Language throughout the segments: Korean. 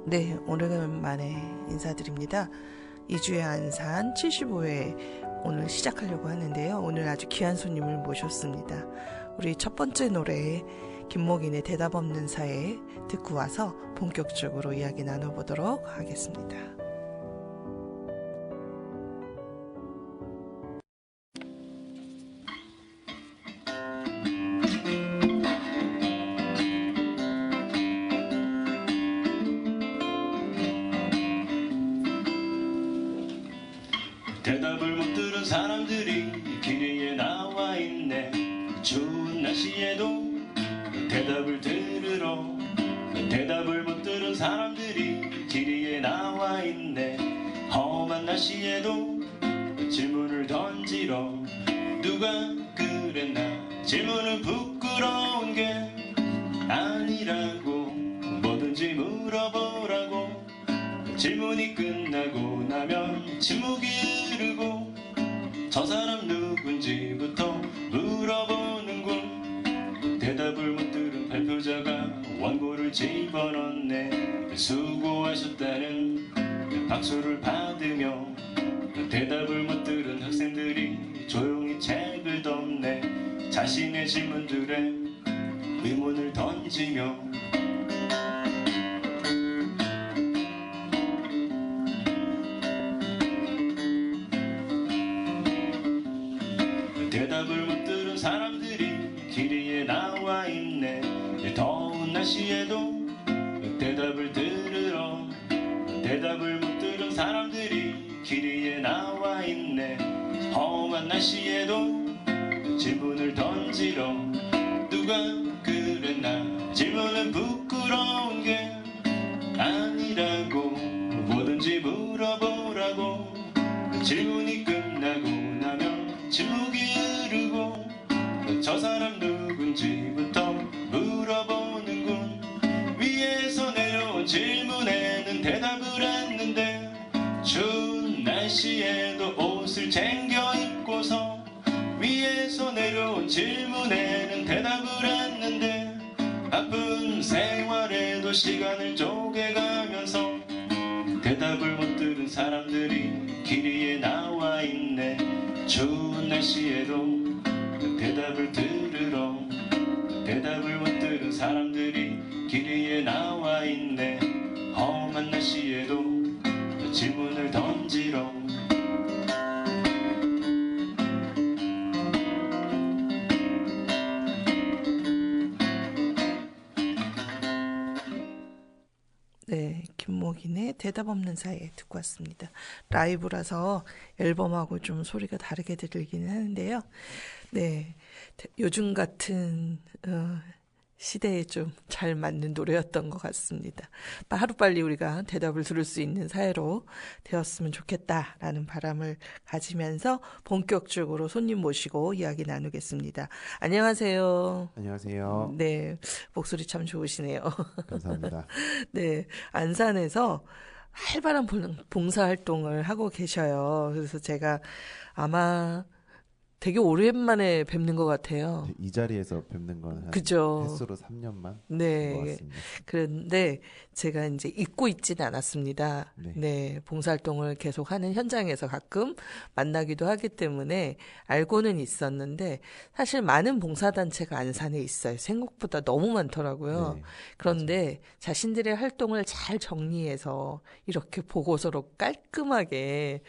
네, 오래간만에 인사드립니다. 2주의 안산 75회 오늘 시작하려고 하는데요. 오늘 아주 귀한 손님을 모셨습니다. 우리 첫 번째 노래 김목인의 대답 없는 사회 듣고 와서 본격적으로 이야기 나눠보도록 하겠습니다. 대답을 못 들은 사람들이 길 위에 나와 있네. 추운 날씨에도 대답을 들으러. 대답을 못 들은 사람들이 길 위에 나와 있네. 험한 날씨에도 질문을 던지러. 누가 그랬나. 질문은 부끄러운 게 아니라고. 뭐든지 물어보라고. 질문이 끝나고 나면 침묵이 흐르고 저 사람 누군지부터 물어보는군. 대답을 못 들은 발표자가 원고를 집어넣네. 수고하셨다는 박수를 받으며 대답을 못 들은 학생들이 조용히 책을 덮네. 자신의 질문들에 의문을 던지며. 대답을 못 들은 사람들이 길 위에 나와 있네. 더운 날씨에도 대답을 들으러. 대답을 못 들은 사람들이 길 위에 나와 있네. 험한 날씨에도 질문을 던지러. 누가 그랬나. 질문은 부끄러운 게 아니라고. 뭐든지 물어보라고. 질문이 끝나고 나면 침묵이 흐르고 저 사람 누군지부터 물어보는군. 위에서 내려온 질문에는 대답을 했는데 추운 날씨에도 옷을 챙겨 입고서. 위에서 내려온 질문에는 대답을 했는데 바쁜 생활에도 시간을 쪼개가면서 대답을 못 들은 사람들이 길 위에 나와 있네. 추운 날씨에도 대답을 들으러. 대답을 못 들은 사람들이 길 위에 나와 있네. 험한 날씨에도 질문을 던지러. 네, 김목인의 대답 없는 사이에 듣고 왔습니다. 라이브라서 앨범하고 좀 소리가 다르게 들리기는 하는데요. 네, 요즘 같은 시대에 좀 잘 맞는 노래였던 것 같습니다. 하루빨리 우리가 대답을 들을 수 있는 사회로 되었으면 좋겠다라는 바람을 가지면서 본격적으로 손님 모시고 이야기 나누겠습니다. 안녕하세요. 안녕하세요. 네, 목소리 참 좋으시네요. 감사합니다. 네, 안산에서 활발한 봉사활동을 하고 계셔요. 그래서 제가 아마 되게 오랜만에 뵙는 것 같아요. 이 자리에서 뵙는 건 그죠. 횟수로 3년만 네. 것 같습니다. 그런데 제가 이제 잊고 있지는 않았습니다. 네. 네, 봉사활동을 계속하는 현장에서 가끔 만나기도 하기 때문에 알고는 있었는데 사실 많은 봉사단체가 안산에 있어요. 생각보다 너무 많더라고요. 네, 그런데 맞아요. 자신들의 활동을 잘 정리해서 이렇게 보고서로 깔끔하게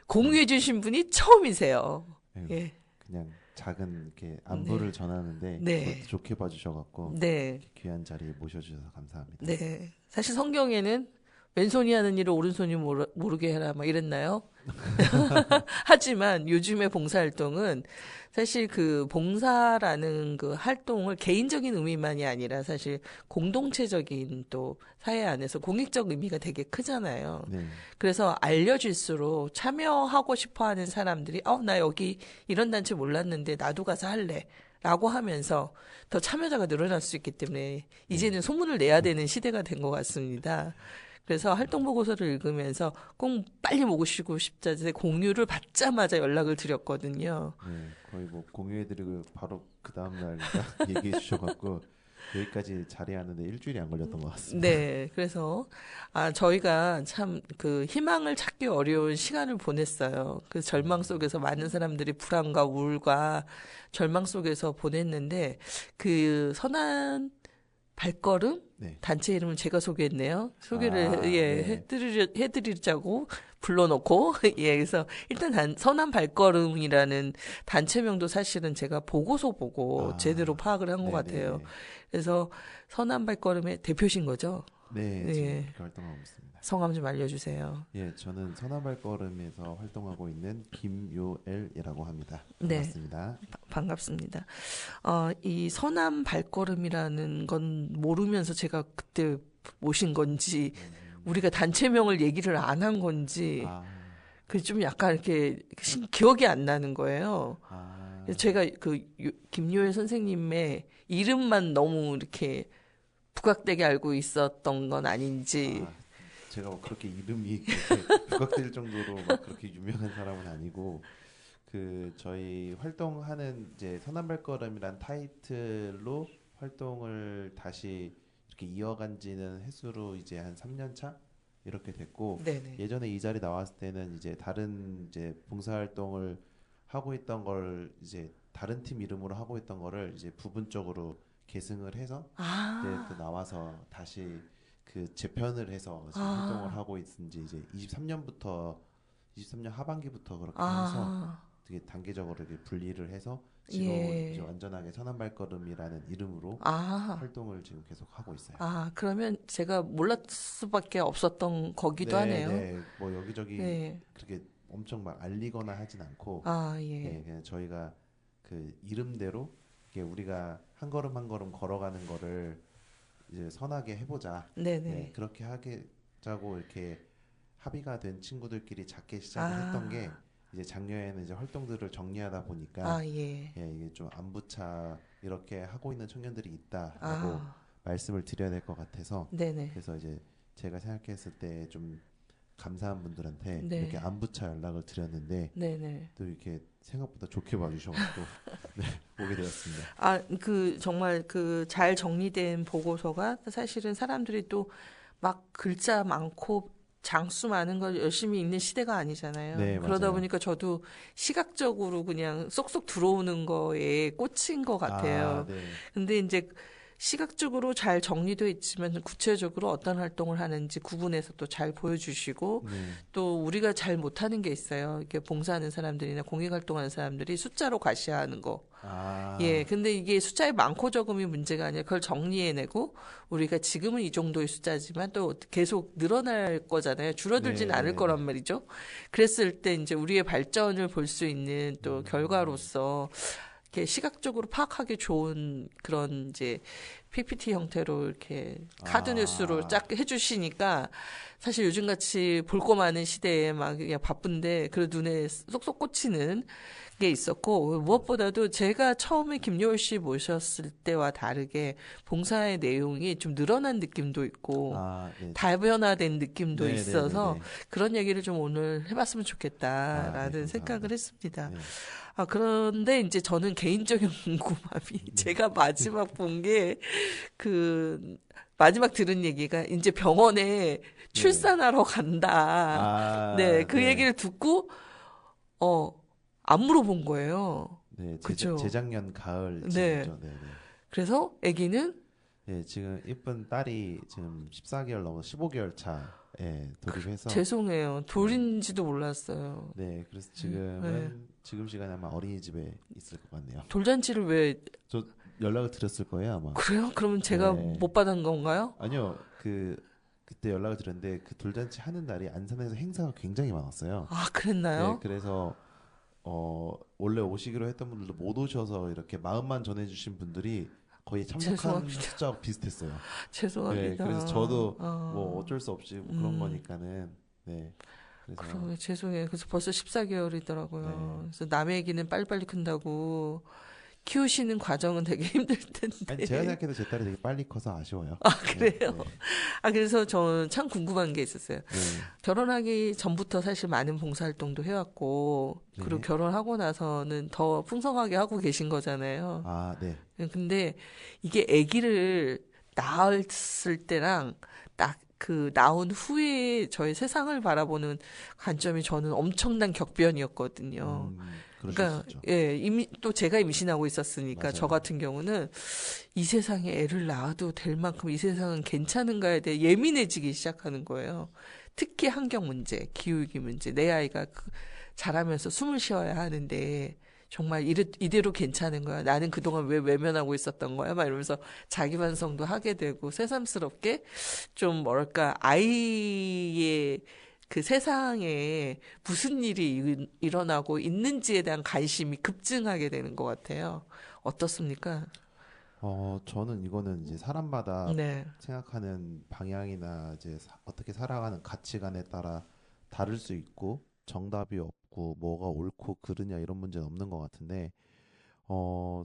공유해 주신 분이 처음이세요. 아유, 예. 그냥 작은 이렇게 안부를 전하는데 네. 그것도 좋게 봐주셔갖고 네. 이렇게 귀한 자리에 모셔주셔서 감사합니다. 네. 사실 성경에는 왼손이 하는 일을 오른손이 모르게 해라 막 이랬나요? 하지만 요즘의 봉사활동은 사실 그 봉사라는 그 활동을 개인적인 의미만이 아니라 사실 공동체적인 또 사회 안에서 공익적 의미가 되게 크잖아요. 네, 그래서 알려질수록 참여하고 싶어 하는 사람들이 나 여기 이런 단체 몰랐는데 나도 가서 할래. 라고 하면서 더 참여자가 늘어날 수 있기 때문에 이제는 소문을 내야 되는 시대가 된 것 같습니다. 그래서 활동 보고서를 읽으면서 꼭 빨리 모시고 싶자제 공유를 받자마자 연락을 드렸거든요. 네, 거의 뭐 공유해드리고 바로 그 다음날 얘기해 주셔갖고 여기까지 자리하는데 일주일이 안 걸렸던 것 같습니다. 네, 그래서 저희가 참 그 희망을 찾기 어려운 시간을 보냈어요. 그 절망 속에서 많은 사람들이 불안과 우울과 절망 속에서 보냈는데 그 선한 발걸음 네. 단체 이름을 제가 소개했네요. 소개를 네. 해드리자고 불러놓고 예, 그래서 일단 선한 발걸음이라는 단체명도 사실은 제가 보고서 보고 제대로 파악을 한 것 같아요. 네네. 그래서 선한 발걸음의 대표신 거죠? 네, 예. 지금 그렇게 활동하고 있습니다. 성함 좀 알려주세요. 예, 저는 선한발걸음에서 활동하고 있는 김요엘이라고 합니다. 네. 반갑습니다. 반갑습니다. 이 선한 발걸음이라는 건 모르면서 제가 그때 모신 건지 우리가 단체명을 얘기를 안 한 건지 그 좀 약간 이렇게 기억이 안 나는 거예요. 그래서 제가 그 김요엘 선생님의 이름만 너무 이렇게 부각되게 알고 있었던 건 아닌지. 제가 뭐 그렇게 이름이 그렇게 부각될 정도로 막 그렇게 유명한 사람은 아니고 그 저희 활동하는 이제 선한발걸음이란 타이틀로 활동을 다시 이렇게 이어간 지는 횟수로 이제 한 3년 차 이렇게 됐고 네네. 예전에 이 자리 나왔을 때는 이제 다른 이제 봉사활동을 하고 있던 걸 이제 다른 팀 이름으로 하고 있던 거를 이제 부분적으로 계승을 해서 이제 또 나와서 다시 그 재편을 해서 지금 활동을 하고 있은지 이제 23년 하반기부터 그렇게 해서 되게 단계적으로 이렇게 분리를 해서 지금 예. 이제 완전하게 선한발걸음이라는 이름으로 활동을 지금 계속 하고 있어요. 그러면 제가 몰랐을 수밖에 없었던 거기도 하네요. 네, 뭐 여기저기 네. 그렇게 엄청 막 알리거나 하진 않고, 예. 네, 그냥 저희가 그 이름대로 이게 우리가 한 걸음 한 걸음 걸어가는 거를 이제 선하게 해보자. 네네. 네, 그렇게 하자고 이렇게 합의가 된 친구들끼리 작게 시작을 했던 게 이제 작년에는 이제 활동들을 정리하다 보니까 예. 예, 이게 좀 안부차 이렇게 하고 있는 청년들이 있다라고 말씀을 드려야 될 것 같아서 네네. 그래서 이제 제가 생각했을 때 좀 감사한 분들한테 네. 이렇게 안부차 연락을 드렸는데 네네. 또 이렇게 생각보다 좋게 봐주셔가지고 네, 보게 되었습니다. 그 정말 그 잘 정리된 보고서가 사실은 사람들이 또 막 글자 많고 장수 많은 걸 열심히 읽는 시대가 아니잖아요. 네, 그러다 맞아요. 보니까 저도 시각적으로 그냥 쏙쏙 들어오는 거에 꽂힌 것 같아요. 네. 근데 이제 시각적으로 잘 정리되어 있지만 구체적으로 어떤 활동을 하는지 구분해서 또 잘 보여주시고 또 우리가 잘 못하는 게 있어요. 이렇게 봉사하는 사람들이나 공익활동하는 사람들이 숫자로 과시하는 거. 예, 근데 이게 숫자의 많고 적음이 문제가 아니라 그걸 정리해내고 우리가 지금은 이 정도의 숫자지만 또 계속 늘어날 거잖아요. 줄어들지는 않을 거란 말이죠. 그랬을 때 이제 우리의 발전을 볼 수 있는 또 결과로서 이렇게 시각적으로 파악하기 좋은 그런 이제 PPT 형태로 이렇게 카드 뉴스로 쫙 해주시니까 사실 요즘같이 볼 거 많은 시대에 막 그냥 바쁜데 그 눈에 쏙쏙 꽂히는 게 있었고 무엇보다도 제가 처음에 김요일 씨 모셨을 때와 다르게 봉사의 내용이 좀 늘어난 느낌도 있고 네. 다변화된 느낌도 네, 있어서 네, 네. 그런 얘기를 좀 오늘 해봤으면 좋겠다라는 네, 생각을 했습니다. 네. 그런데 이제 저는 개인적인 궁금함이 제가 마지막 본 게 마지막 들은 얘기가 이제 병원에 출산하러 간다. 네, 그 얘기를 듣고 안 물어본 거예요. 네, 그죠? 재작년 가을 네. 쯤이죠. 네. 그래서 아기는 네, 지금 이쁜 딸이 지금 14개월 넘어 15개월 차에 돌입해서 죄송해요. 돌인지도 몰랐어요. 네, 그래서 지금은 지금 시간에 아마 어린이집에 있을 것 같네요. 돌잔치를 왜 저 연락을 드렸을 거예요, 아마. 그래요? 그러면 제가 네. 못 받은 건가요? 아니요, 그때 연락을 드렸는데 그 돌잔치 하는 날이 안산에서 행사가 굉장히 많았어요. 그랬나요? 네, 그래서 원래 오시기로 했던 분들도 못 오셔서 이렇게 마음만 전해주신 분들이 거의 참석한 죄송합니다. 숫자가 비슷했어요. 죄송합니다. 네, 그래서 저도 뭐 어쩔 수 없이 그런 거니까는 네. 죄송해요. 그래서 벌써 14개월이더라고요. 네. 그래서 남의 아기는 빨리빨리 큰다고 키우시는 과정은 되게 힘들 텐데. 아니 제가 생각해도 제 딸이 되게 빨리 커서 아쉬워요. 아, 그래요? 네. 그래서 저는 참 궁금한 게 있었어요. 네. 결혼하기 전부터 사실 많은 봉사활동도 해왔고, 네. 그리고 결혼하고 나서는 더 풍성하게 하고 계신 거잖아요. 아, 네. 근데 이게 아기를 낳았을 때랑 딱 그 낳은 후에 저의 세상을 바라보는 관점이 저는 엄청난 격변이었거든요. 그러실 그러니까 수 있죠. 예, 또 제가 임신하고 있었으니까 맞아요. 저 같은 경우는 이 세상에 애를 낳아도 될 만큼 이 세상은 괜찮은가에 대해 예민해지기 시작하는 거예요. 특히 환경 문제, 기후위기 문제, 내 아이가 자라면서 숨을 쉬어야 하는데 정말 이대로 괜찮은 거야. 나는 그동안 왜 외면하고 있었던 거야? 막 이러면서 자기 반성도 하게 되고 새삼스럽게 좀 뭐랄까 아이의 그 세상에 무슨 일이 일어나고 있는지에 대한 관심이 급증하게 되는 것 같아요. 어떻습니까? 저는 이거는 이제 사람마다 네, 생각하는 방향이나 이제 어떻게 살아가는 가치관에 따라 다를 수 있고 정답이 없고 뭐가 옳고 그르냐 이런 문제는 없는 것 같은데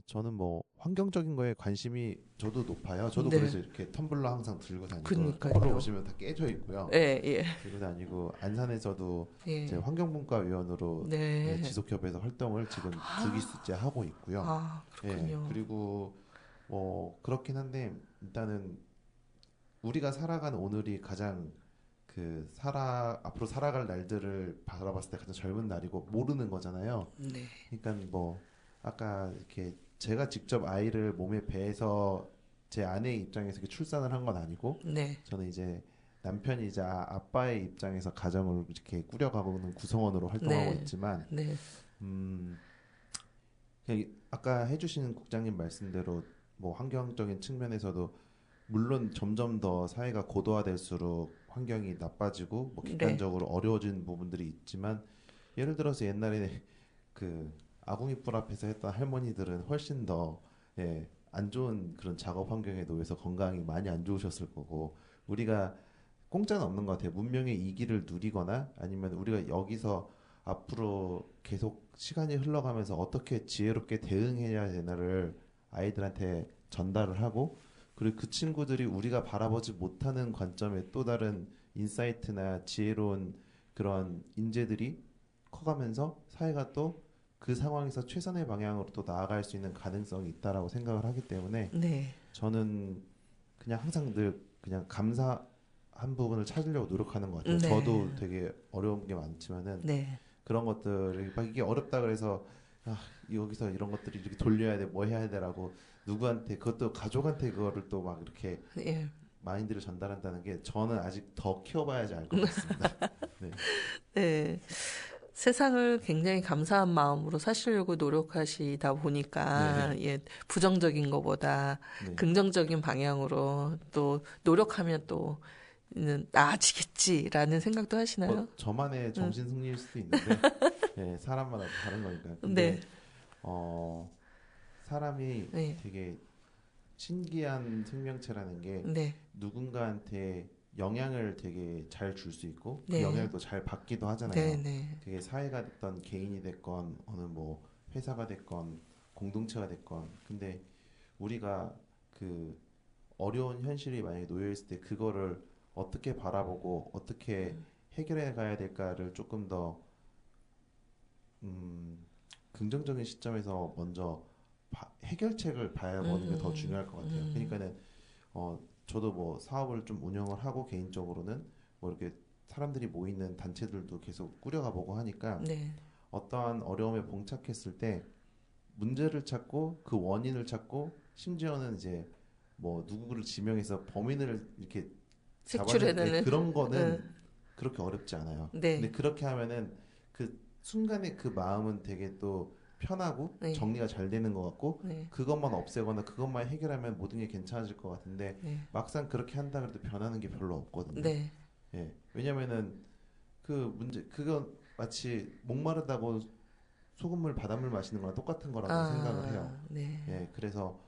저는 뭐 환경적인 거에 관심이 저도 높아요. 저도 네. 그래서 이렇게 텀블러 항상 들고 다니고 그러니까요. 텀블러 보시면 다 깨져 있고요. 예, 예, 들고 다니고 안산에서도 예. 제 환경분과위원으로 네. 지속협에서 활동을 지금 주기수째 하고 있고요. 그렇군요. 그리고 뭐 그렇긴 한데 일단은 우리가 살아가는 오늘이 가장 앞으로 살아갈 날들을 바라봤을 때 가장 젊은 날이고 모르는 거잖아요. 네. 그러니까 뭐 아까 이렇게 제가 직접 아이를 몸에 배에서 제 아내의 입장에서 이렇게 출산을 한 건 아니고 네. 저는 이제 남편이자 아빠의 입장에서 가정을 이렇게 꾸려가고는 구성원으로 활동하고 네. 있지만 네. 그냥 아까 해주시는 국장님 말씀대로 뭐 환경적인 측면에서도 물론 점점 더 사회가 고도화될수록 환경이 나빠지고 뭐 객관적으로 어려워진 부분들이 있지만 예를 들어서 옛날에 그 아궁이 불 앞에서 했던 할머니들은 훨씬 더 안 좋은 그런 작업 환경에 놓여서 건강이 많이 안 좋으셨을 거고 우리가 공짜는 없는 것 같아요. 문명의 이기를 누리거나 아니면 우리가 여기서 앞으로 계속 시간이 흘러가면서 어떻게 지혜롭게 대응해야 되나를 아이들한테 전달을 하고 그리고 그 친구들이 우리가 바라보지 못하는 관점의 또 다른 인사이트나 지혜로운 그런 인재들이 커가면서 사회가 또 그 상황에서 최선의 방향으로 또 나아갈 수 있는 가능성이 있다라고 생각을 하기 때문에 네. 저는 그냥 항상 늘 그냥 감사한 부분을 찾으려고 노력하는 것 같아요. 네. 저도 되게 어려운 게 많지만은 네. 그런 것들이 막 이게 어렵다 그래서 여기서 이런 것들이 이렇게 돌려야 돼, 뭐 해야 돼라고 누구한테 그것도 가족한테 그거를 또 막 이렇게 예. 마인드를 전달한다는 게 저는 아직 더 키워봐야지 알 것 같습니다. 네. 네. 세상을 굉장히 감사한 마음으로 사시려고 노력하시다 보니까 예, 부정적인 것보다 네. 긍정적인 방향으로 또 노력하면 또 나아지겠지라는 생각도 하시나요? 뭐 저만의 정신 승리일 수도 있는데 네, 사람마다 다른 거니까. 근데 네. 사람이 네. 되게 신기한 생명체라는 게 네. 누군가한테 영향을 되게 잘 줄 수 있고 그 네. 영향을 또 잘 받기도 하잖아요. 네, 네. 그게 사회가 됐건 개인이 됐건 어느 뭐 회사가 됐건 공동체가 됐건 근데 우리가 그 어려운 현실이 만약에 놓여 있을 때 그거를 어떻게 바라보고 어떻게 해결해 가야 될까를 조금 더 긍정적인 시점에서 먼저 해결책을 봐보는 게 더 중요할 것 같아요. 그러니까는 저도 뭐 사업을 좀 운영을 하고 개인적으로는 뭐 이렇게 사람들이 모이는 단체들도 계속 꾸려가 보고 하니까 네. 어떠한 어려움에 봉착했을 때 문제를 찾고 그 원인을 찾고 심지어는 이제 뭐 누구를 지명해서 범인을 이렇게 색출해내는 그런 거는 그렇게 어렵지 않아요. 네. 근데 그렇게 하면은 그 순간에 그 마음은 되게 또 편하고 네. 정리가 잘 되는 것 같고 네. 그것만 없애거나 그것만 해결하면 모든 게 괜찮아질 것 같은데 네. 막상 그렇게 한다 그래도 변하는 게 별로 없거든요. 네. 예. 왜냐면은 그 문제 그건 마치 목마르다고 소금물 바닷물 마시는 거랑 똑같은 거라고 생각을 해요. 네. 예. 그래서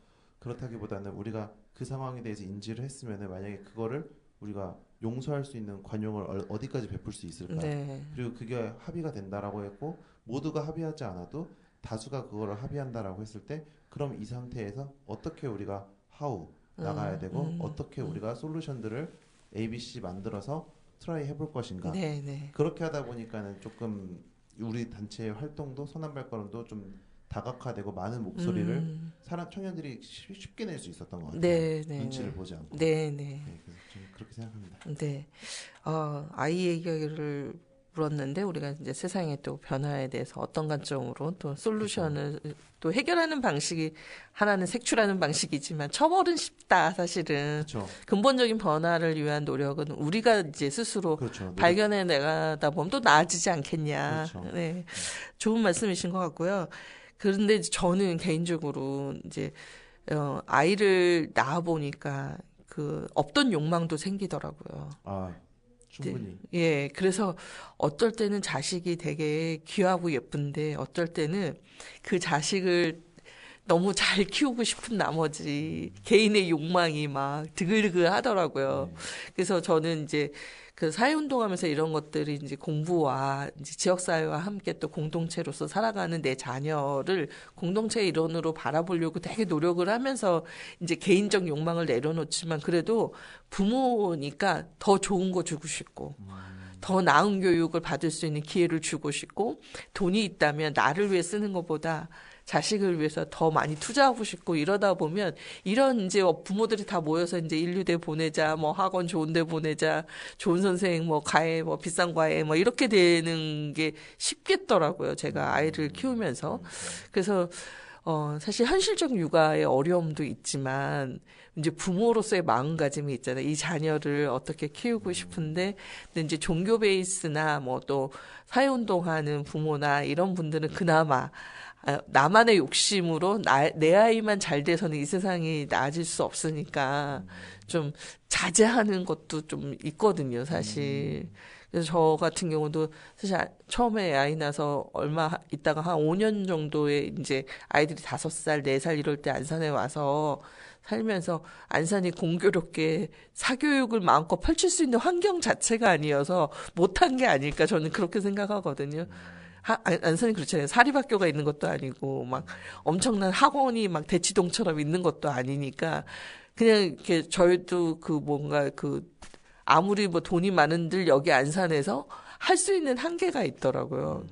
그렇다기보다는 우리가 그 상황에 대해서 인지를 했으면은 만약에 그거를 우리가 용서할 수 있는 관용을 어디까지 베풀 수 있을까? 네. 그리고 그게 합의가 된다라고 했고 모두가 합의하지 않아도 다수가 그거를 합의한다라고 했을 때 그럼 이 상태에서 어떻게 우리가 how 나가야 되고 어떻게 우리가 솔루션들을 ABC 만들어서 트라이 해볼 것인가. 네, 네. 그렇게 하다 보니까는 조금 우리 단체의 활동도 선한 발걸음도 좀 다각화되고 많은 목소리를 청년들이 쉽게 낼 수 있었던 것 같아요. 네, 네, 눈치를 네. 보지 않고. 네, 네. 네, 그래서 좀 그렇게 생각합니다. 네. 아이 얘기를 물었는데 우리가 이제 세상의 또 변화에 대해서 어떤 관점으로 또 솔루션을 또 해결하는 방식이 하나는 색출하는 방식이지만 처벌은 쉽다 사실은. 그렇죠. 근본적인 변화를 위한 노력은 우리가 이제 스스로 그렇죠. 발견해 나가다 보면 또 나아지지 않겠냐. 그렇죠. 네. 좋은 말씀이신 것 같고요. 그런데 저는 개인적으로 이제 아이를 낳아 보니까 그 없던 욕망도 생기더라고요. 아, 충분히. 네. 예, 그래서 어떨 때는 자식이 되게 귀하고 예쁜데 어떨 때는 그 자식을 너무 잘 키우고 싶은 나머지 개인의 욕망이 막 드글드글 하더라고요. 그래서 저는 이제 그 사회운동하면서 이런 것들이 이제 공부와 이제 지역사회와 함께 또 공동체로서 살아가는 내 자녀를 공동체의 일원으로 바라보려고 되게 노력을 하면서 이제 개인적 욕망을 내려놓지만 그래도 부모니까 더 좋은 거 주고 싶고 더 나은 교육을 받을 수 있는 기회를 주고 싶고 돈이 있다면 나를 위해 쓰는 것보다 자식을 위해서 더 많이 투자하고 싶고 이러다 보면 이런 이제 부모들이 다 모여서 이제 인류대 보내자, 뭐 학원 좋은 데 보내자, 좋은 선생, 뭐 과외, 뭐 비싼 과외, 뭐 이렇게 되는 게 쉽겠더라고요. 제가 아이를 키우면서. 그래서 사실 현실적 육아의 어려움도 있지만 이제 부모로서의 마음가짐이 있잖아요. 이 자녀를 어떻게 키우고 싶은데 근데 이제 종교 베이스나 뭐 또 사회운동하는 부모나 이런 분들은 그나마 나만의 욕심으로 내 아이만 잘 돼서는 이 세상이 나아질 수 없으니까 좀 자제하는 것도 좀 있거든요, 사실. 그래서 저 같은 경우도 사실 처음에 아이 낳아서 얼마 있다가 한 5년 정도에 이제 아이들이 5살, 4살 이럴 때 안산에 와서 살면서 안산이 공교롭게 사교육을 마음껏 펼칠 수 있는 환경 자체가 아니어서 못한 게 아닐까 저는 그렇게 생각하거든요. 안산이 그렇잖아요. 사립학교가 있는 것도 아니고 막 엄청난 학원이 막 대치동처럼 있는 것도 아니니까 그냥 이렇게 저희도 그 뭔가 그 아무리 뭐 돈이 많은들 여기 안산에서 할 수 있는 한계가 있더라고요.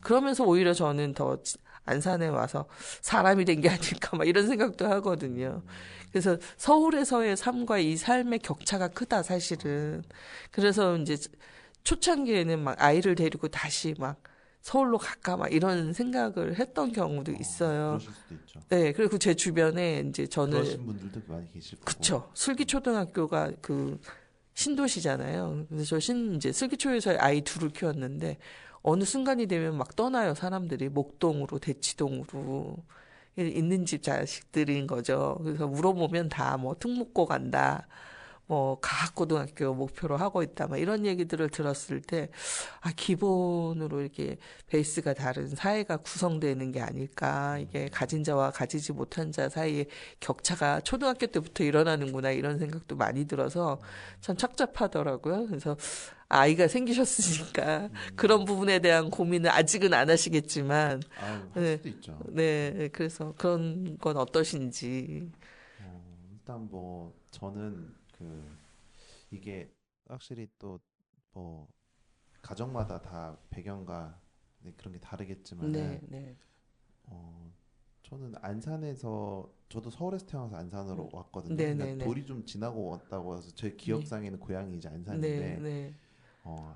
그러면서 오히려 저는 더 안산에 와서 사람이 된 게 아닐까 막 이런 생각도 하거든요. 그래서 서울에서의 삶과 이 삶의 격차가 크다 사실은. 그래서 이제 초창기에는 막 아이를 데리고 다시 막 서울로 갈까 막 이런 생각을 했던 경우도 있어요. 그러실 수도 있죠. 네, 그리고 제 주변에 이제 저는 그러신 분들도 많이 계실 거고. 그쵸. 슬기초등학교가 그 신도시잖아요. 그래서 저 이제 슬기초에서 아이 둘을 키웠는데 어느 순간이 되면 막 떠나요. 사람들이 목동으로 대치동으로 있는 집 자식들인 거죠. 그래서 물어보면 다 뭐 특목고 간다. 뭐 가학고등학교 목표로 하고 있다. 막 이런 얘기들을 들었을 때 기본으로 이렇게 베이스가 다른 사회가 구성되는 게 아닐까. 이게 가진 자와 가지지 못한 자 사이의 격차가 초등학교 때부터 일어나는구나 이런 생각도 많이 들어서 참 착잡하더라고요. 그래서 아이가 생기셨으니까 그런 부분에 대한 고민을 아직은 안 하시겠지만 할 수도 있죠. 네, 그래서 그런 건 어떠신지. 일단 뭐 저는 이게 확실히 또 뭐 가정마다 다 배경과 그런 게 다르겠지만은 네, 네. 저는 안산에서 저도 서울에서 태어나서 안산으로 왔거든요. 네, 그러니까 네, 네. 돌이 좀 지나고 왔다고 해서 제 기억상에는 고향이 이제 안산인데 네, 네.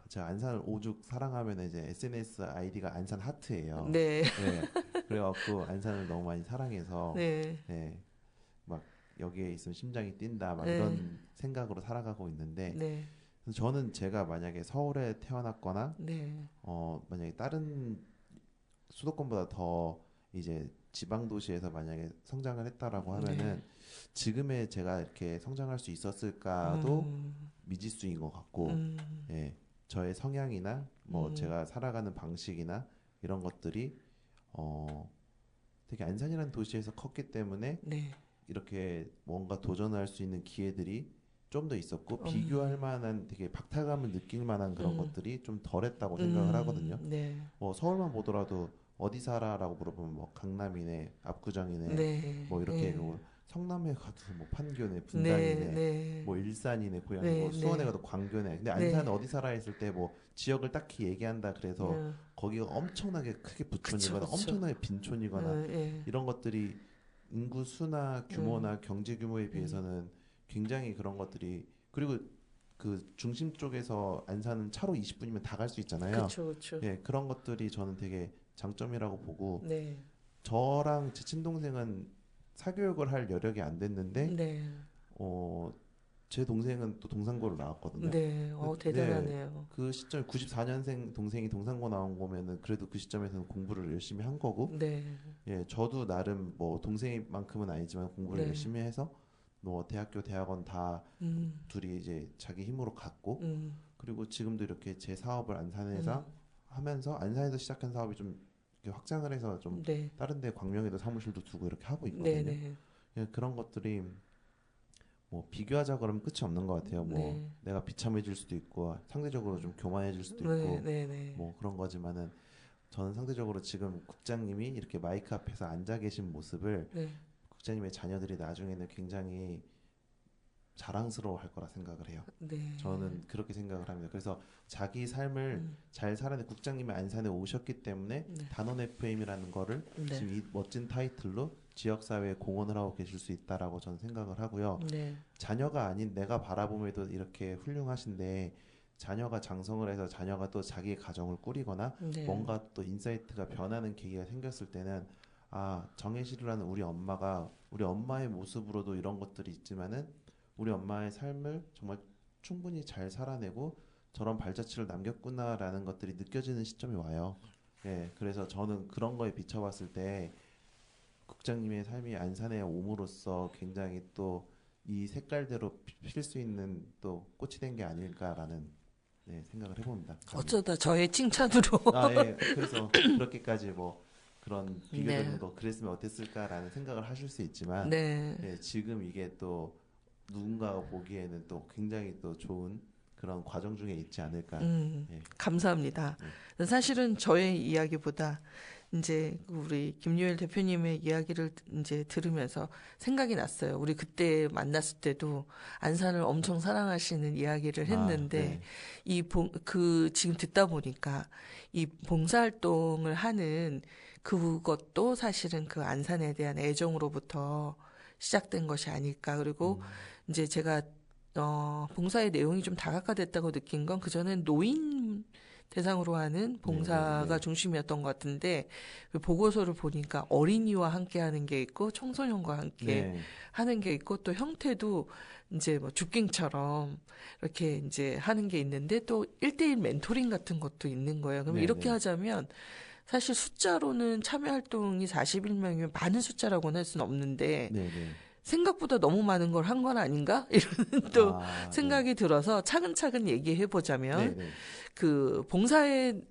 제가 안산을 오죽 사랑하면 이제 SNS 아이디가 안산 하트예요. 네. 네. 그래갖고 안산을 너무 많이 사랑해서 네. 네. 막 여기에 있으면 심장이 뛴다 막 네. 이런 생각으로 살아가고 있는데 네. 저는 제가 만약에 서울에 태어났거나 네. 만약에 다른 수도권보다 더 이제 지방 도시에서 만약에 성장을 했다라고 하면은 지금의 제가 이렇게 성장할 수 있었을까도 미지수인 것 같고 예, 저의 성향이나 뭐 제가 살아가는 방식이나 이런 것들이 되게 안산이라는 도시에서 컸기 때문에 네. 이렇게 뭔가 도전할 수 있는 기회들이 좀 더 있었고 비교할 만한 되게 박탈감을 느낄 만한 그런 것들이 좀 덜했다고 생각을 하거든요. 네. 뭐 서울만 보더라도 어디 살아라고 물어보면 뭐 강남이네, 압구정이네, 네. 뭐 이렇게 네. 뭐 성남에 가도 뭐 판교네, 네. 분당이네, 네. 뭐 일산이네, 고양이, 네. 뭐 수원에 네. 가도 광교네. 근데 네. 안산은 어디 살아 했을 때 뭐 지역을 딱히 얘기한다 그래서 거기가 엄청나게 크게 그쵸, 부촌이거나 그쵸. 엄청나게 빈촌이거나 예. 이런 것들이 인구 수나 규모나 경제 규모에 비해서는 굉장히 그런 것들이, 그리고 그 중심 쪽에서 안산은 차로 20분이면 다 갈 수 있잖아요. 그쵸, 그쵸. 예, 그런 것들이 저는 되게 장점이라고 보고, 네. 저랑 제 친동생은 사교육을 할 여력이 안 됐는데 네. 어, 제 동생은 또 동산고를 나왔거든요. 네. 네, 대단하네요. 그 시점 94년생 동생이 동산고 나온 거면은 그래도 그 시점에서는 공부를 열심히 한 거고, 네. 예, 저도 나름 뭐 동생만큼은 아니지만 공부를 네. 열심히 해서 뭐 대학교, 대학원 다 음. 둘이 이제 자기 힘으로 갔고, 음. 그리고 지금도 이렇게 제 사업을 안산에서 하면서 안산에서 시작한 사업이 좀 이렇게 확장을 해서 좀 네. 다른 데 광명에도 사무실도 두고 이렇게 하고 있거든요. 네네. 예, 그런 것들이 뭐 비교하자 그러면 끝이 없는 것 같아요. 뭐 네. 내가 비참해질 수도 있고 상대적으로 좀 교만해질 수도 네. 있고 네네. 뭐 그런 거지만은, 저는 상대적으로 지금 국장님이 이렇게 마이크 앞에서 앉아 계신 모습을 네. 국장님의 자녀들이 나중에는 굉장히 자랑스러워할 거라 생각을 해요. 네. 저는 그렇게 생각을 합니다. 그래서 자기 삶을 잘 살아내, 국장님이 안산에 오셨기 때문에 단원 FM이라는 거를 네. 지금 이 멋진 타이틀로 지역사회에 공헌을 하고 계실 수 있다라고 저는 생각을 하고요. 네. 자녀가 아닌 내가 바라봄에도 이렇게 훌륭하신데, 자녀가 장성을 해서 자녀가 또 자기의 가정을 꾸리거나 네. 뭔가 또 인사이트가 변하는 계기가 생겼을 때는, 아, 정혜실이라는 우리 엄마가 우리 엄마의 모습으로도 이런 것들이 있지만은 우리 엄마의 삶을 정말 충분히 잘 살아내고 저런 발자취를 남겼구나라는 것들이 느껴지는 시점이 와요. 예, 그래서 저는 그런 거에 비춰봤을 때 국장님의 삶이 안산에 옴으로써 굉장히 또 이 색깔대로 필 수 있는 또 꽃이 된 게 아닐까라는, 네, 생각을 해봅니다. 어쩌다 저의 칭찬으로. 아, 예. 그래서 그렇게까지 뭐 그런 비교적인 네. 거 그랬으면 어땠을까라는 생각을 하실 수 있지만, 네. 예, 지금 이게 또 누군가가 보기에는 또 굉장히 또 좋은 그런 과정 중에 있지 않을까. 예. 감사합니다. 사실은 저의 이야기보다 이제 우리 김유일 대표님의 이야기를 이제 들으면서 생각이 났어요. 우리 그때 만났을 때도 안산을 엄청 사랑하시는 이야기를 했는데, 지금 듣다 보니까 이 봉사활동을 하는 그것도 사실은 그 안산에 대한 애정으로부터 시작된 것이 아닐까. 그리고 이제 제가 봉사의 내용이 좀 다각화됐다고 느낀 건, 그전엔 노인 대상으로 하는 봉사가 중심이었던 것 같은데, 보고서를 보니까 어린이와 함께 하는 게 있고 청소년과 함께 하는 게 있고, 또 형태도 이제 뭐 주킹처럼 이렇게 이제 하는 게 있는데, 또 1대1 멘토링 같은 것도 있는 거예요. 그럼 이렇게 하자면 사실 숫자로는 참여 활동이 41명이면 많은 숫자라고는 할 수는 없는데, 생각보다 너무 많은 걸 한 건 아닌가? 이런 또 생각이 들어서 차근차근 얘기해 보자면, 그 봉사의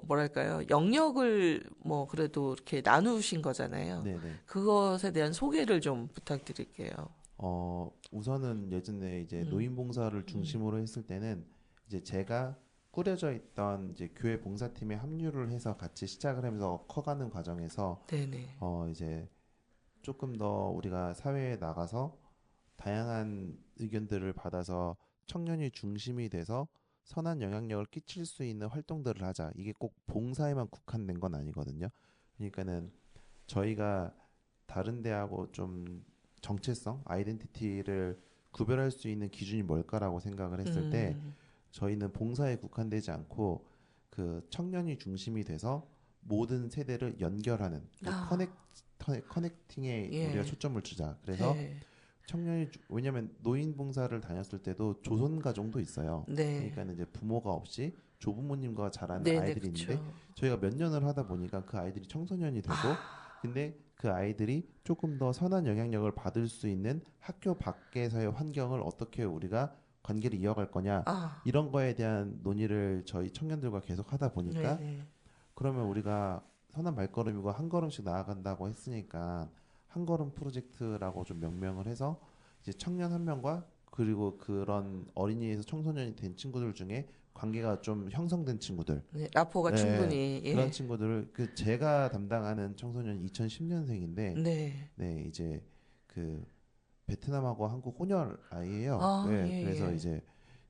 뭐랄까요, 영역을 뭐 그래도 이렇게 나누신 거잖아요. 그것에 대한 소개를 좀 부탁드릴게요. 우선은 예전에 이제 노인 봉사를 중심으로 했을 때는 이제 제가 꾸려져 있던 이제 교회 봉사팀에 합류를 해서 같이 시작을 하면서 커가는 과정에서 이제 조금 더 우리가 사회에 나가서 다양한 의견들을 받아서 청년이 중심이 돼서 선한 영향력을 끼칠 수 있는 활동들을 하자. 이게 꼭 봉사에만 국한된 건 아니거든요. 그러니까는 저희가 다른 데하고 좀 정체성, 아이덴티티를 구별할 수 있는 기준이 뭘까라고 생각을 했을 때, 저희는 봉사에 국한되지 않고 그 청년이 중심이 돼서 모든 세대를 연결하는 커넥팅에 우리가 초점을 주자. 그래서 청년이, 왜냐하면 노인 봉사를 다녔을 때도 조선 가정도 있어요. 그러니까 이제 부모가 없이 조부모님과 자라는 아이들이 있는데, 저희가 몇 년을 하다 보니까 그 아이들이 청소년이 되고, 근데 그 아이들이 조금 더 선한 영향력을 받을 수 있는 학교 밖에서의 환경을 어떻게 우리가 관계를 이어갈 거냐, 이런 거에 대한 논의를 저희 청년들과 계속 하다 보니까, 그러면 우리가 선한 발걸음이고 한 걸음씩 나아간다고 했으니까 한 걸음 프로젝트라고 좀 명명을 해서 이제 청년 한 명과 그리고 그런 어린이에서 청소년이 된 친구들 중에 관계가 좀 형성된 친구들, 네, 라포가 네, 충분히 예. 그런 친구들을 그 제가 담당하는 청소년 2010년생인데, 네. 네 이제 그 베트남하고 한국 혼혈 아이예요. 아, 네, 예, 그래서 예. 이제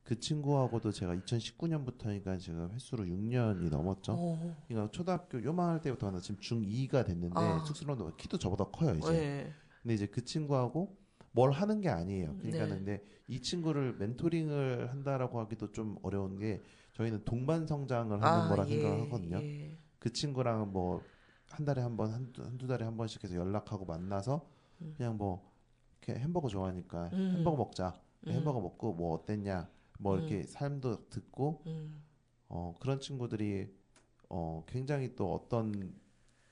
그 친구하고도 제가 2019년부터니까 지금 횟수로 6년이 넘었죠. 어, 그러니까 초등학교 요만할 때부터 만나 지금 중2가 됐는데 아, 쑥스러운데 키도 저보다 커요 이제. 예. 근데 이제 그 친구하고 뭘 하는 게 아니에요. 그러니까 네. 근데 이 친구를 멘토링을 한다라고 하기도 좀 어려운 게 저희는 동반 성장을 하는 아, 거라 생각을 예, 하거든요. 예. 그 친구랑 뭐 한 달에 한 번, 한두 달에 한 번씩 해서 연락하고 만나서 그냥 뭐 이렇게 햄버거 좋아하니까 햄버거 먹자. 햄버거 먹고 뭐 어땠냐. 뭐 이렇게 삶도 듣고 그런 친구들이 굉장히 또 어떤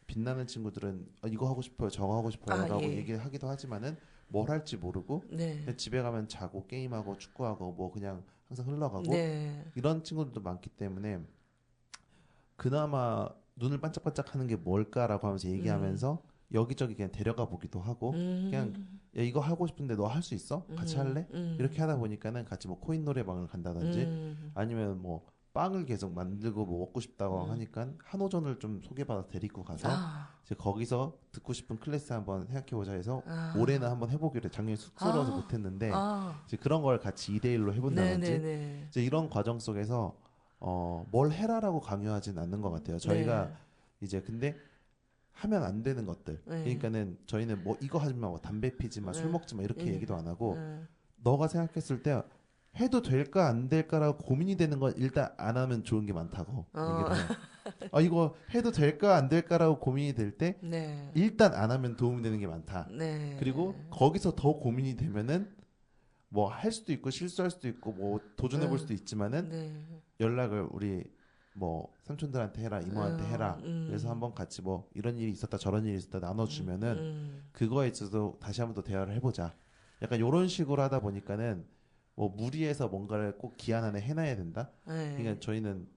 빛나는 친구들은 이거 하고 싶어요, 저거 하고 아, 싶어요라고 예. 얘기를 하기도 하지만은 뭘 할지 모르고 네. 그냥 집에 가면 자고 게임하고 축구하고 뭐 그냥 항상 흘러가고 네. 이런 친구들도 많기 때문에 그나마 눈을 반짝반짝하는 게 뭘까라고 하면서 얘기하면서 여기저기 그냥 데려가 보기도 하고 그냥 야, 이거 하고 싶은데 너 할 수 있어? 같이 할래? 이렇게 하다 보니까는 같이 뭐 코인 노래방을 간다든지 아니면 뭐 빵을 계속 만들고 뭐 먹고 싶다고 하니까 한호전을 좀 소개받아 데리고 가서 아, 이제 거기서 듣고 싶은 클래스 한번 생각해보자 해서 아. 올해는 한번 해보기로 작년에 쑥스러워서 아. 못했는데 아, 이제 그런 걸 같이 2대1로 해본다든지 네네네. 이제 이런 과정 속에서 뭘 해라라고 강요하진 않는 것 같아요. 저희가 네. 이제 근데 하면 안 되는 것들. 네. 그러니까는 저희는 뭐 이거 하지 마, 뭐 담배 피지 마, 술 먹지 마 이렇게 얘기도 안 하고 너가 생각했을 때 해도 될까 안 될까라고 고민이 되는 건 일단 안 하면 좋은 게 많다고 얘기를 해요. 아 이거 해도 될까 안 될까라고 고민이 될 때 네. 일단 안 하면 도움이 되는 게 많다. 네. 그리고 거기서 더 고민이 되면은 뭐 할 수도 있고 실수할 수도 있고 뭐 도전해 볼 수도 있지만은 네. 연락을 우리 뭐 삼촌들한테 해라 이모한테 해라 그래서 한번 같이 뭐 이런 일이 있었다 저런 일이 있었다 나눠주면은 그거에 있어서 다시 한번 더 대화를 해보자 약간 요런 식으로 하다 보니까는 뭐 무리해서 뭔가를 꼭 기한 안에 해놔야 된다 네. 그러니까 저희는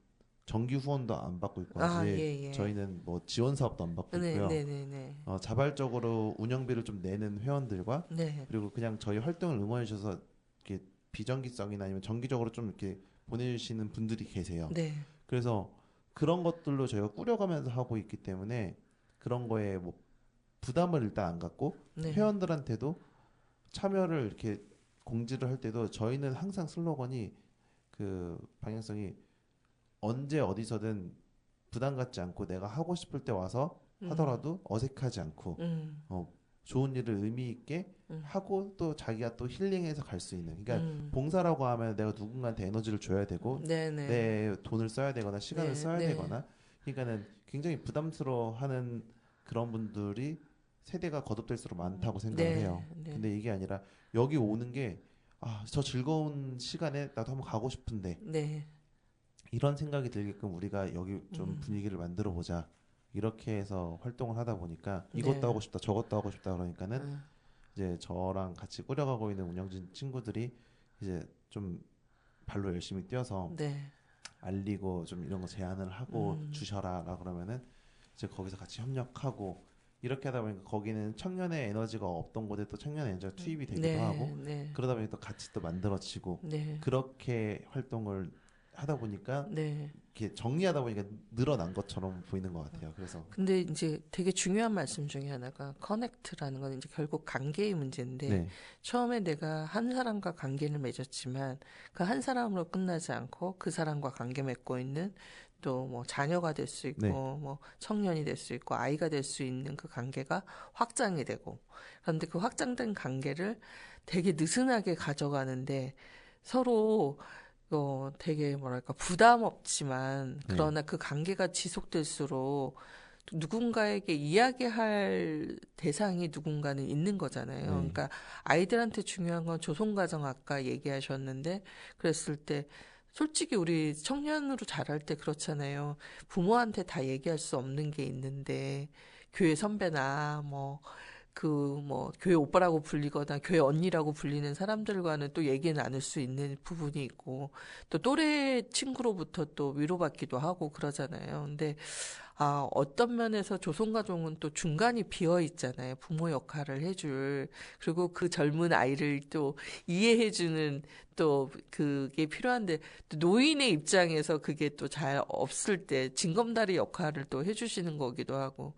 정기 후원도 안 받고 있고 아직 아, 예, 예. 저희는 뭐 지원 사업도 안 받고 네, 있고요 네, 네, 네. 자발적으로 운영비를 좀 내는 회원들과 네. 그리고 그냥 저희 활동을 응원해 주셔서 이렇게 비정기성이나 아니면 정기적으로 좀 이렇게 보내주시는 분들이 계세요. 네. 그래서 그런 것들로 저희가 꾸려가면서 하고 있기 때문에 그런 거에 뭐 부담을 일단 안 갖고 네. 회원들한테도 참여를 이렇게 공지를 할 때도 저희는 항상 슬로건이 그 방향성이 언제 어디서든 부담 갖지 않고 내가 하고 싶을 때 와서 하더라도 어색하지 않고 좋은 일을 의미 있게 하고 또 자기가 또 힐링해서 갈 수 있는 그러니까 봉사라고 하면 내가 누군가한테 에너지를 줘야 되고 네네. 내 돈을 써야 되거나 시간을 네, 써야 네. 되거나 그러니까는 굉장히 부담스러워하는 그런 분들이 세대가 거듭될수록 많다고 생각을 네, 해요. 네. 근데 이게 아니라 여기 오는 게 저 즐거운 시간에 나도 한번 가고 싶은데 네. 이런 생각이 들게끔 우리가 여기 좀 분위기를 만들어 보자. 이렇게 해서 활동을 하다 보니까 이것도 네. 하고 싶다 저것도 하고 싶다 그러니까는 이제 저랑 같이 꾸려가고 있는 운영진 친구들이 이제 좀 발로 열심히 뛰어서 네. 알리고 좀 이런 거 제안을 하고 주셔라라 그러면은 이제 거기서 같이 협력하고 이렇게 하다 보니까 거기는 청년의 에너지가 없던 곳에 또 청년 에너지가 투입이 되기도 네, 하고 네. 그러다 보니 또 같이 또 만들어지고 네. 그렇게 활동을 하다 보니까 네. 이렇게 정리하다 보니까 늘어난 것처럼 보이는 것 같아요. 그래서 근데 이제 되게 중요한 말씀 중에 하나가 커넥트라는 건 이제 결국 관계의 문제인데 네. 처음에 내가 한 사람과 관계를 맺었지만 그 한 사람으로 끝나지 않고 그 사람과 관계 맺고 있는 또 뭐 자녀가 될 수 있고 네. 뭐 청년이 될 수 있고 아이가 될 수 있는 그 관계가 확장이 되고 그런데 그 확장된 관계를 되게 느슨하게 가져가는데 서로 되게 뭐랄까 부담 없지만 그러나 그 관계가 지속될수록 누군가에게 이야기할 대상이 누군가는 있는 거잖아요. 그러니까 아이들한테 중요한 건 조성가정 아까 얘기하셨는데 그랬을 때 솔직히 우리 청년으로 자랄 때 그렇잖아요. 부모한테 다 얘기할 수 없는 게 있는데 교회 선배나 뭐 그 뭐 교회 오빠라고 불리거나 교회 언니라고 불리는 사람들과는 또 얘기 나눌 수 있는 부분이 있고 또 또래 친구로부터 또 위로받기도 하고 그러잖아요. 근데 어떤 면에서 조선가족은 또 중간이 비어 있잖아요. 부모 역할을 해줄. 그리고 그 젊은 아이를 또 이해해주는 또 그게 필요한데 또 노인의 입장에서 그게 또 잘 없을 때 징검다리 역할을 또 해주시는 거기도 하고.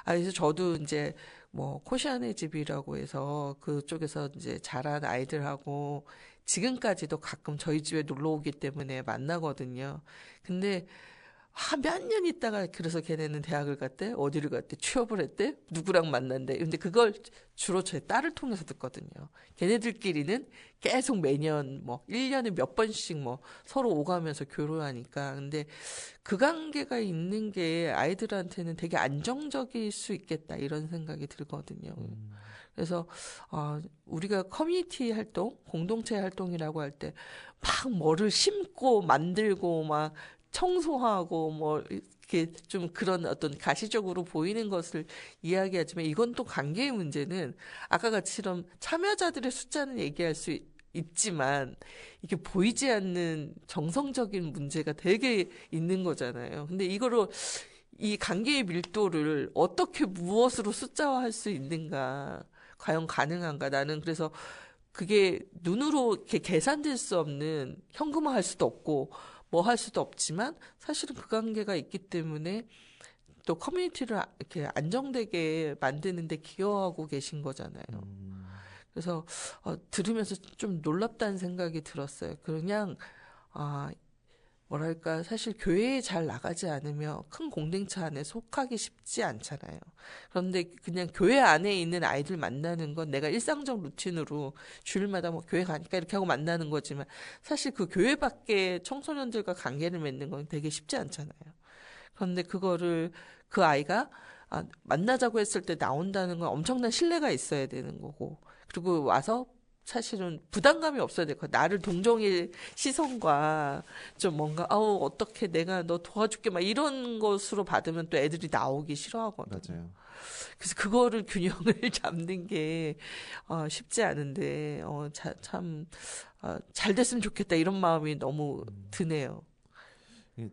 그래서 저도 이제 뭐 코시안의 집이라고 해서 그쪽에서 이제 자란 아이들하고 지금까지도 가끔 저희 집에 놀러 오기 때문에 만나거든요. 근데 몇 년 있다가 그래서 걔네는 대학을 갔대, 어디를 갔대, 취업을 했대, 누구랑 만난대. 근데 그걸 주로 제 딸을 통해서 듣거든요. 걔네들끼리는 계속 매년 뭐 1년에 몇 번씩 뭐 서로 오가면서 교류하니까. 근데 그 관계가 있는 게 아이들한테는 되게 안정적일 수 있겠다 이런 생각이 들거든요. 그래서 우리가 커뮤니티 활동, 공동체 활동이라고 할 때 막 뭐를 심고 만들고 막 청소하고 뭐 이렇게 좀 그런 어떤 가시적으로 보이는 것을 이야기하지만 이건 또 관계의 문제는 아까 같이처럼 참여자들의 숫자는 얘기할 수 있지만 이게 보이지 않는 정성적인 문제가 되게 있는 거잖아요. 근데 이거를 이 관계의 밀도를 어떻게 무엇으로 숫자화할 수 있는가? 과연 가능한가? 나는 그래서 그게 눈으로 이렇게 계산될 수 없는 현금화할 수도 없고 뭐 할 수도 없지만 사실은 그 관계가 있기 때문에 또 커뮤니티를 이렇게 안정되게 만드는데 기여하고 계신 거잖아요. 그래서 들으면서 좀 놀랍다는 생각이 들었어요. 그냥 뭐랄까 사실 교회에 잘 나가지 않으면 큰 공동체 안에 속하기 쉽지 않잖아요. 그런데 그냥 교회 안에 있는 아이들 만나는 건 내가 일상적 루틴으로 주일마다 뭐 교회 가니까 이렇게 하고 만나는 거지만 사실 그 교회 밖에 청소년들과 관계를 맺는 건 되게 쉽지 않잖아요. 그런데 그거를 그 아이가 만나자고 했을 때 나온다는 건 엄청난 신뢰가 있어야 되는 거고 그리고 와서 사실은 부담감이 없어야 될 거야. 나를 동정의 시선과 좀 뭔가 어떻게 내가 너 도와줄게 막 이런 것으로 받으면 또 애들이 나오기 싫어하거든요. 맞아요. 그래서 그거를 균형을 잡는 게 쉽지 않은데 참 잘 됐으면 좋겠다 이런 마음이 너무 드네요.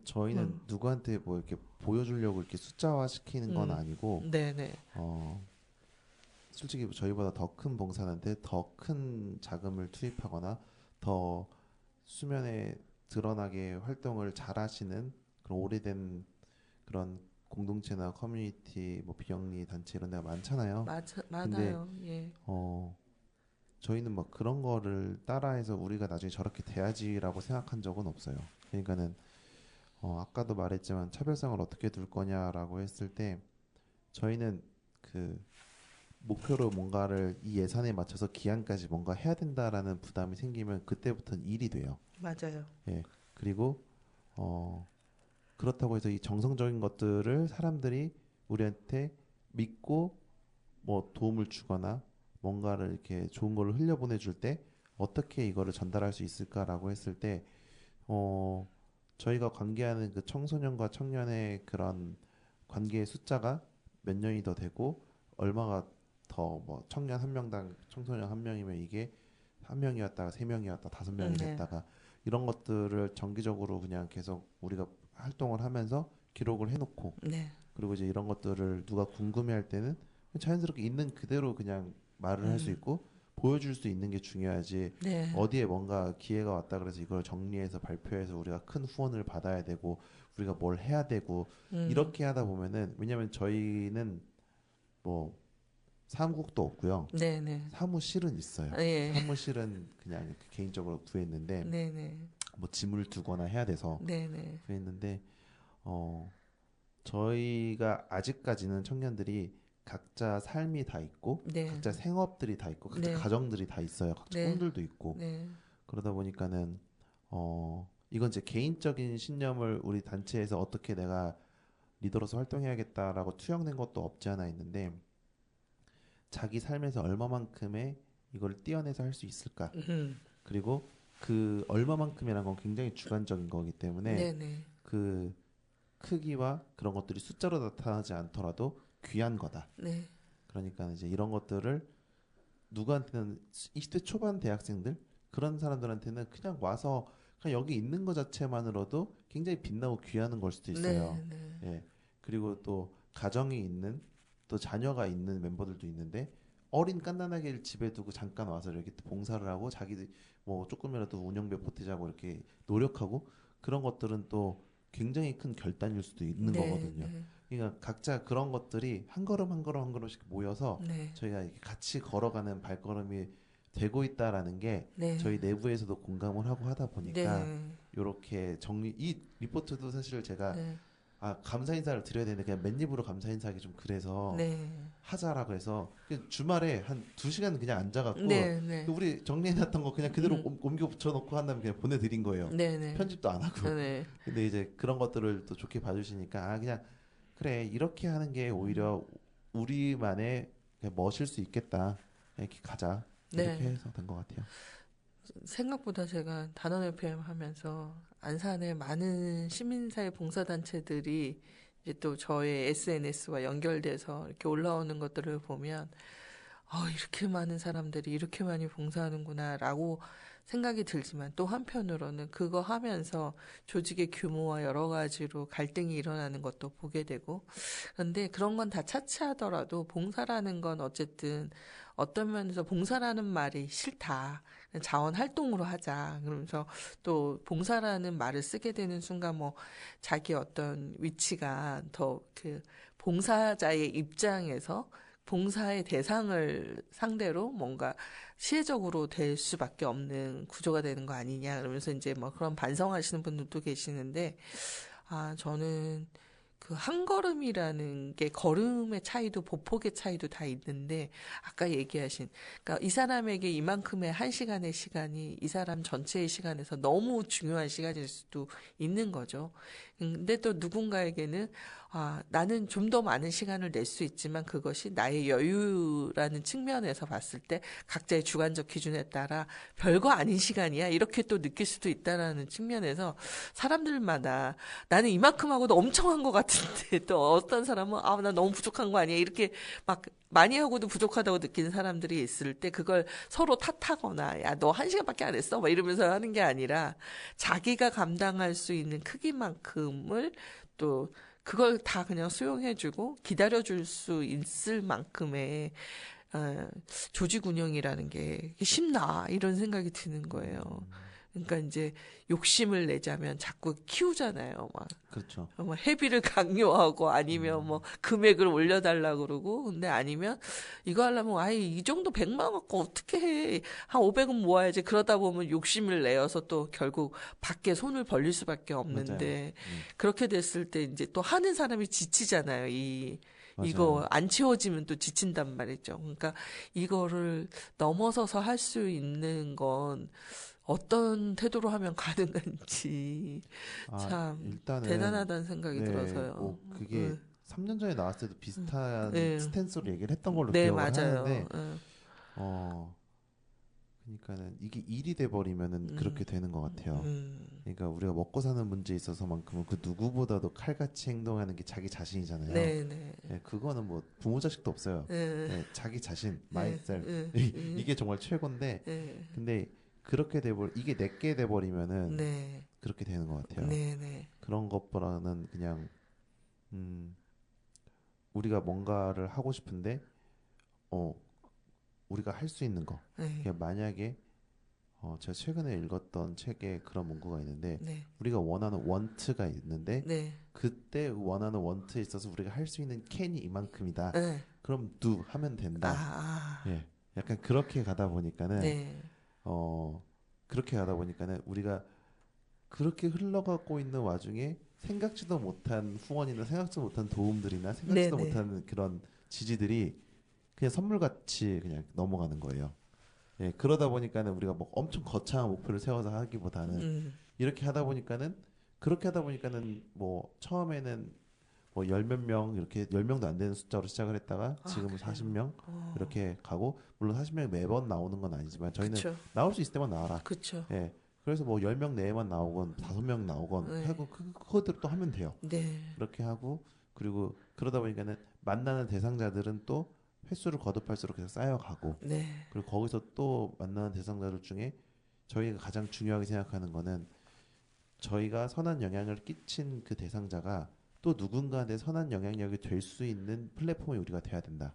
저희는 누구한테 뭐 이렇게 보여주려고 이렇게 숫자화 시키는 건 아니고 네네. 솔직히 저희보다 더 큰 봉사한테 더 큰 자금을 투입하거나 더 수면에 드러나게 활동을 잘하시는 그런 오래된 그런 공동체나 커뮤니티, 뭐 비영리 단체 이런 데가 많잖아요. 근데 맞아요. 예. 저희는 뭐 그런 거를 따라해서 우리가 나중에 저렇게 돼야지라고 생각한 적은 없어요. 그러니까는 아까도 말했지만 차별성을 어떻게 둘 거냐라고 했을 때 저희는 그 목표로 뭔가를 이 예산에 맞춰서 기한까지 뭔가 해야 된다라는 부담이 생기면 그때부터는 일이 돼요. 맞아요. 예. 그리고 그렇다고 해서 이 정성적인 것들을 사람들이 우리한테 믿고 뭐 도움을 주거나 뭔가를 이렇게 좋은 걸로 흘려보내 줄 때 어떻게 이거를 전달할 수 있을까라고 했을 때 저희가 관계하는 그 청소년과 청년의 그런 관계의 숫자가 몇 년이 더 되고 얼마가 더 뭐 청년 한 명당 청소년 한 명이면 이게 한 명이었다가 세 명이었다 다섯 명이 됐다가 이런 것들을 정기적으로 그냥 계속 우리가 활동을 하면서 기록을 해놓고 그리고 이제 이런 것들을 누가 궁금해할 때는 자연스럽게 있는 그대로 그냥 말을 할 수 있고 보여줄 수 있는 게 중요하지 어디에 뭔가 기회가 왔다 그래서 이걸 정리해서 발표해서 우리가 큰 후원을 받아야 되고 우리가 뭘 해야 되고 이렇게 하다 보면은 왜냐면 저희는 뭐 사무국도 없고요. 사무실은 있어요. 사무실은 그냥 이렇게 개인적으로 구했는데 뭐 짐을 두거나 해야 돼서 구했는데 저희가 아직까지는 청년들이 각자 삶이 다 있고 각자 생업들이 다 있고 각자 가정들이 다 있어요. 각자 꿈들도 있고 그러다 보니까는 이건 이제 개인적인 신념을 우리 단체에서 어떻게 내가 리더로서 활동해야겠다라고 투영된 것도 없지 않아 있는데 자기 삶에서 얼마만큼의 이걸 떼어내서 할 수 있을까 그리고 그 얼마만큼이라는 건 굉장히 주관적인 거기 때문에 그 크기와 그런 것들이 숫자로 나타나지 않더라도 귀한 거다. 그러니까 이제 이런 것들을 누구한테는 20대 초반 대학생들 그런 사람들한테는 그냥 와서 그냥 여기 있는 것 자체만으로도 굉장히 빛나고 귀한 걸 수도 있어요. 네, 네. 예. 그리고 또 가정이 있는 또 자녀가 있는 멤버들도 있는데 어린 갓난아기를 집에 두고 잠깐 와서 이렇게 또 봉사를 하고 자기들 뭐 조금이라도 운영비 보태자고 이렇게 노력하고 그런 것들은 또 굉장히 큰 결단일 수도 있는 네, 거거든요. 네. 그러니까 각자 그런 것들이 한 걸음 한 걸음 한 걸음씩 모여서 네. 저희가 이렇게 같이 걸어가는 발걸음이 되고 있다라는 게 네. 저희 내부에서도 공감을 하고 하다 보니까 네. 이렇게 정리 이 리포트도 사실 제가 네. 감사 인사를 드려야 되는데 그냥 맨입으로 감사 인사하기 좀 그래서 네. 하자라고 해서 주말에 한 2시간 그냥 앉아갖고 네. 네. 우리 정리해놨던 거 그냥 그대로 옮겨 붙여놓고 한 다음에 그냥 보내드린 거예요. 네. 네. 편집도 안 하고. 네. 근데 이제 그런 것들을 또 좋게 봐주시니까 그냥 그래 이렇게 하는 게 오히려 우리만의 그냥 멋일 수 있겠다. 이렇게 가자. 이렇게 네. 해서 된 것 같아요. 생각보다 제가 단원 FM 하면서 안산의 많은 시민사회 봉사단체들이 이제 또 저의 SNS와 연결돼서 이렇게 올라오는 것들을 보면 이렇게 많은 사람들이 이렇게 많이 봉사하는구나라고 생각이 들지만 또 한편으로는 그거 하면서 조직의 규모와 여러 가지로 갈등이 일어나는 것도 보게 되고 그런데 그런 건 다 차치하더라도 봉사라는 건 어쨌든 어떤 면에서 봉사라는 말이 싫다. 자원 활동으로 하자. 그러면서 또 봉사라는 말을 쓰게 되는 순간 뭐 자기 어떤 위치가 더 그 봉사자의 입장에서 봉사의 대상을 상대로 뭔가 시혜적으로 될 수밖에 없는 구조가 되는 거 아니냐. 그러면서 이제 뭐 그런 반성하시는 분들도 계시는데, 저는 그 한 걸음이라는 게 걸음의 차이도 보폭의 차이도 다 있는데, 아까 얘기하신, 그러니까 이 사람에게 이만큼의 한 시간의 시간이 이 사람 전체의 시간에서 너무 중요한 시간일 수도 있는 거죠. 근데 또 누군가에게는 나는 좀 더 많은 시간을 낼 수 있지만 그것이 나의 여유라는 측면에서 봤을 때 각자의 주관적 기준에 따라 별거 아닌 시간이야. 이렇게 또 느낄 수도 있다라는 측면에서 사람들마다 나는 이만큼 하고도 엄청 한 것 같은데 또 어떤 사람은 나 너무 부족한 거 아니야. 이렇게 막 많이 하고도 부족하다고 느끼는 사람들이 있을 때 그걸 서로 탓하거나 야, 너 1시간밖에 안 했어? 막 이러면서 하는 게 아니라 자기가 감당할 수 있는 크기만큼을 또 그걸 다 그냥 수용해주고 기다려줄 수 있을 만큼의 조직 운영이라는 게 쉽나 이런 생각이 드는 거예요. 그러니까 이제 욕심을 내자면 자꾸 키우잖아요. 막 그렇죠. 뭐 회비를 강요하고 아니면 뭐 금액을 올려달라 그러고 근데 아니면 이거 하려면 이 정도 100만 갖고 어떻게 해? 한 500은 모아야지. 그러다 보면 욕심을 내어서 또 결국 밖에 손을 벌릴 수밖에 없는데 그렇게 됐을 때 이제 또 하는 사람이 지치잖아요. 이거 안 채워지면 또 지친단 말이죠. 그러니까 이거를 넘어서서 할 수 있는 건 어떤 태도로 하면 가능한지 참 일단은 대단하다는 생각이 들어서요. 뭐 그게 3년 전에 나왔을 때도 비슷한 스탠스로 얘기를 했던 걸로 네, 기억을 맞아요. 하는데 그러니까는 이게 일이 돼 버리면은 그렇게 되는 것 같아요. 그러니까 우리가 먹고 사는 문제에 있어서만큼은 그 누구보다도 칼같이 행동하는 게 자기 자신이잖아요. 네, 네. 네, 그거는 뭐 부모 자식도 없어요. 네, 자기 자신, myself 이게 정말 최고인데 근데 그렇게 이게 내게 돼버리면은 그렇게 되는 것 같아요. 그런 것보다는 그냥 우리가 뭔가를 하고 싶은데 우리가 할 수 있는 거. 그냥 만약에 제가 최근에 읽었던 책에 그런 문구가 있는데 우리가 원하는 원트가 있는데 그때 원하는 원트에 있어서 우리가 할 수 있는 캔이 이만큼이다. 그럼 do 하면 된다. 예, 약간 그렇게 가다 보니까는 그렇게 가다 보니까는 우리가 그렇게 흘러가고 있는 와중에 생각지도 못한 후원이나 생각지도 못한 도움들이나 생각지도 못한 그런 지지들이 그냥 선물같이 그냥 넘어가는 거예요. 예, 그러다 보니까는 우리가 뭐 엄청 거창한 목표를 세워서 하기보다는 이렇게 하다 보니까는 그렇게 하다 보니까는 뭐 처음에는 뭐 10몇 명 이렇게 10명도 안 되는 숫자로 시작을 했다가 지금은 40명 이렇게 가고 물론 40명이 매번 나오는 건 아니지만 저희는 나올 수 있을 때만 나와라. 그렇죠. 예. 그래서 뭐 10명 내에만 나오건 5명 나오건 하고 그거대로 또 하면 돼요. 그렇게 하고 그리고 그러다 보니까는 만나는 대상자들은 또 횟수를 거듭할수록 계속 쌓여가고 네. 그리고 거기서 또 만나는 대상자들 중에 저희가 가장 중요하게 생각하는 거는 저희가 선한 영향을 끼친 그 대상자가 또 누군가한테 선한 영향력이 될 수 있는 플랫폼이 우리가 돼야 된다.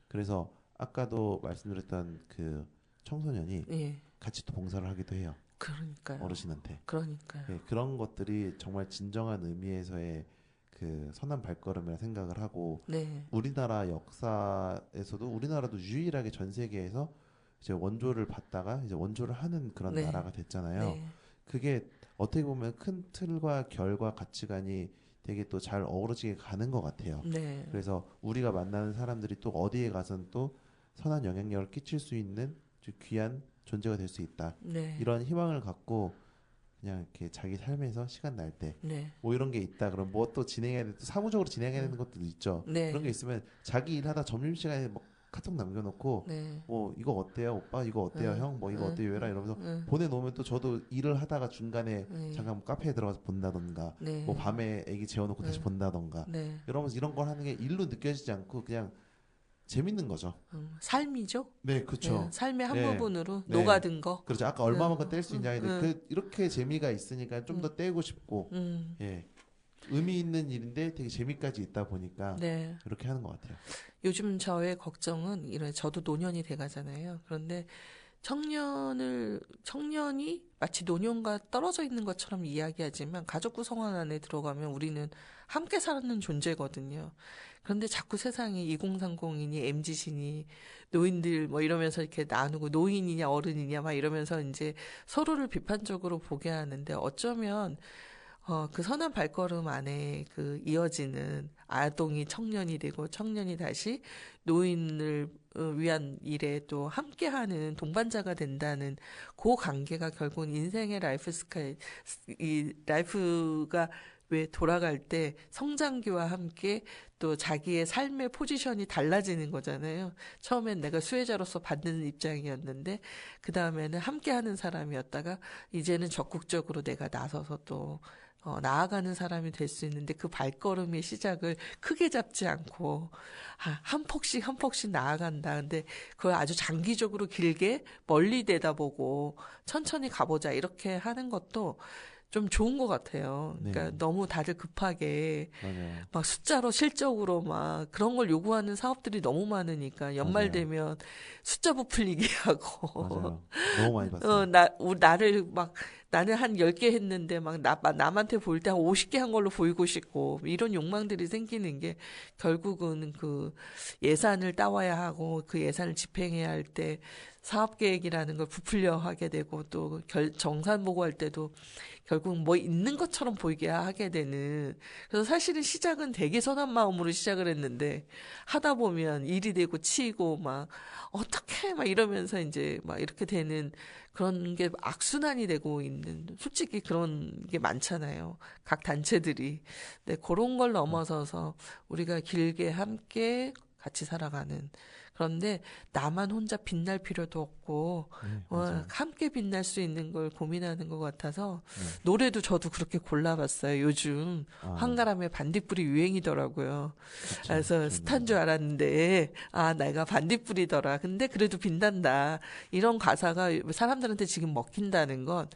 그래서 아까도 말씀드렸던 그 청소년이 예. 같이 또 봉사를 하기도 해요. 그러니까요. 어르신한테. 그러니까요. 네, 그런 것들이 정말 진정한 의미에서의 그 선한 발걸음이라 생각을 하고 네. 우리나라 역사에서도 우리나라도 유일하게 전 세계에서 이제 원조를 받다가 이제 원조를 하는 그런 네. 나라가 됐잖아요. 네. 그게 어떻게 보면 큰 틀과 결과 가치관이 되게 또 잘 어우러지게 가는 것 같아요. 네. 그래서 우리가 만나는 사람들이 또 어디에 가서는 또 선한 영향력을 끼칠 수 있는 귀한 존재가 될 수 있다. 네. 이런 희망을 갖고 그냥 이렇게 자기 삶에서 시간 날 때 네. 뭐 이런 게 있다. 그럼 뭐 또 진행해야 돼. 또 사무적으로 진행해야 되는 것도 있죠. 네. 그런 게 있으면 자기 일하다 점심시간에 뭐 카톡 남겨놓고 네. 뭐 이거 어때요 오빠 이거 어때요 형 뭐 이거 어때요 얘라 이러면서 보내놓으면 또 저도 일을 하다가 중간에 잠깐 뭐 카페에 들어가서 본다던가 네. 뭐 밤에 애기 재워놓고 다시 본다던가 네. 이러면서 이런 걸 하는 게 일로 느껴지지 않고 그냥 재밌는 거죠. 삶이죠. 네, 그렇죠. 네, 삶의 한 네. 부분으로 네. 녹아든 거. 그렇죠. 아까 얼마만큼 뗄 수 있냐 했는데 이렇게 재미가 있으니까 좀 더 떼고 싶고 예. 의미 있는 일인데 되게 재미까지 있다 보니까 네. 이렇게 하는 것 같아요. 요즘 저의 걱정은 저도 노년이 돼가잖아요. 그런데 청년이 마치 노년과 떨어져 있는 것처럼 이야기하지만 가족 구성원 안에 들어가면 우리는 함께 사는 존재거든요. 그런데 자꾸 세상이 2030이니 MZ시니 노인들 뭐 이러면서 이렇게 나누고 노인이냐 어른이냐 막 이러면서 이제 서로를 비판적으로 보게 하는데 어쩌면 그 선한 발걸음 안에 그 이어지는 아동이 청년이 되고 청년이 다시 노인을 위한 일에 또 함께하는 동반자가 된다는 그 관계가 결국은 인생의 라이프가 왜 돌아갈 때 성장기와 함께 또 자기의 삶의 포지션이 달라지는 거잖아요. 처음엔 내가 수혜자로서 받는 입장이었는데 그 다음에는 함께하는 사람이었다가 이제는 적극적으로 내가 나서서 또 나아가는 사람이 될 수 있는데 그 발걸음의 시작을 크게 잡지 않고 한 폭씩 한 폭씩 나아간다. 근데 그걸 아주 장기적으로 길게 멀리 내다보고 천천히 가보자 이렇게 하는 것도 좀 좋은 것 같아요. 그러니까 네. 너무 다들 급하게 맞아요. 막 숫자로 실적으로 막 그런 걸 요구하는 사업들이 너무 많으니까 연말 맞아요. 되면 숫자 부풀리기 하고 맞아요. 너무 많이 봤어요. 나는 한 10개 했는데 막 남한테 보일 때 한 50개 한 걸로 보이고 싶고 이런 욕망들이 생기는 게 결국은 그 예산을 따와야 하고 그 예산을 집행해야 할 때 사업 계획이라는 걸 부풀려 하게 되고 또 정산 보고할 때도 결국 뭐 있는 것처럼 보이게 하게 되는 그래서 사실은 시작은 되게 선한 마음으로 시작을 했는데 하다 보면 일이 되고 치이고 막 어떻게 막 이러면서 이제 막 이렇게 되는 그런 게 악순환이 되고 있는 솔직히 그런 게 많잖아요. 각 단체들이. 네, 그런 걸 넘어서서 우리가 길게 함께 같이 살아가는 그런데 나만 혼자 빛날 필요도 없고 함께 빛날 수 있는 걸 고민하는 것 같아서 노래도 저도 그렇게 골라봤어요. 요즘 한가람의 반딧불이 유행이더라고요. 그쵸, 그래서 스타인 줄 알았는데 내가 반딧불이더라. 근데 그래도 빛난다. 이런 가사가 사람들한테 지금 먹힌다는 건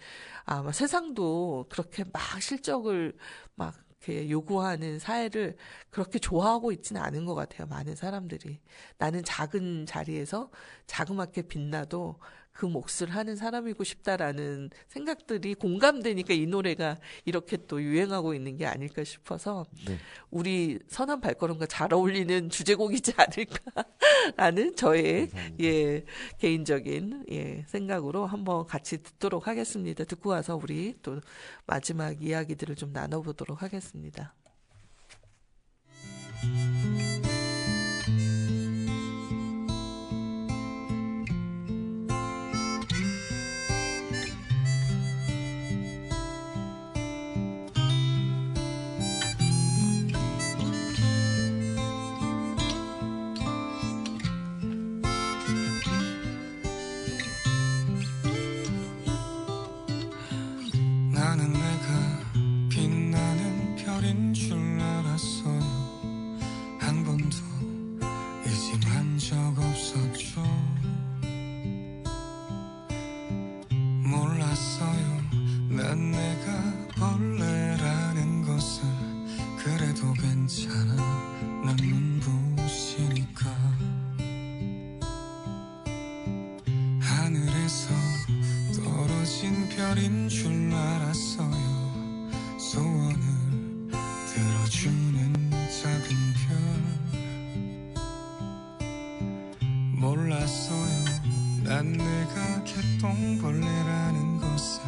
아마 세상도 그렇게 막 실적을 막 이렇게 요구하는 사회를 그렇게 좋아하고 있지는 않은 것 같아요. 많은 사람들이. 나는 작은 자리에서 자그맣게 빛나도 그 몫을 하는 사람이고 싶다라는 생각들이 공감되니까 이 노래가 이렇게 또 유행하고 있는 게 아닐까 싶어서 네. 우리 선한 발걸음과 잘 어울리는 주제곡이지 않을까라는 저의 개인적인 생각으로 한번 같이 듣도록 하겠습니다. 듣고 와서 우리 또 마지막 이야기들을 좀 나눠보도록 하겠습니다. 나는 내가 빛나는 별인 줄 알았어요. 한 번도 의심 한 적 줄 알았어요. 소원을 들어주는 작은 별 몰랐어요. 난 내가 개똥벌레라는 것을.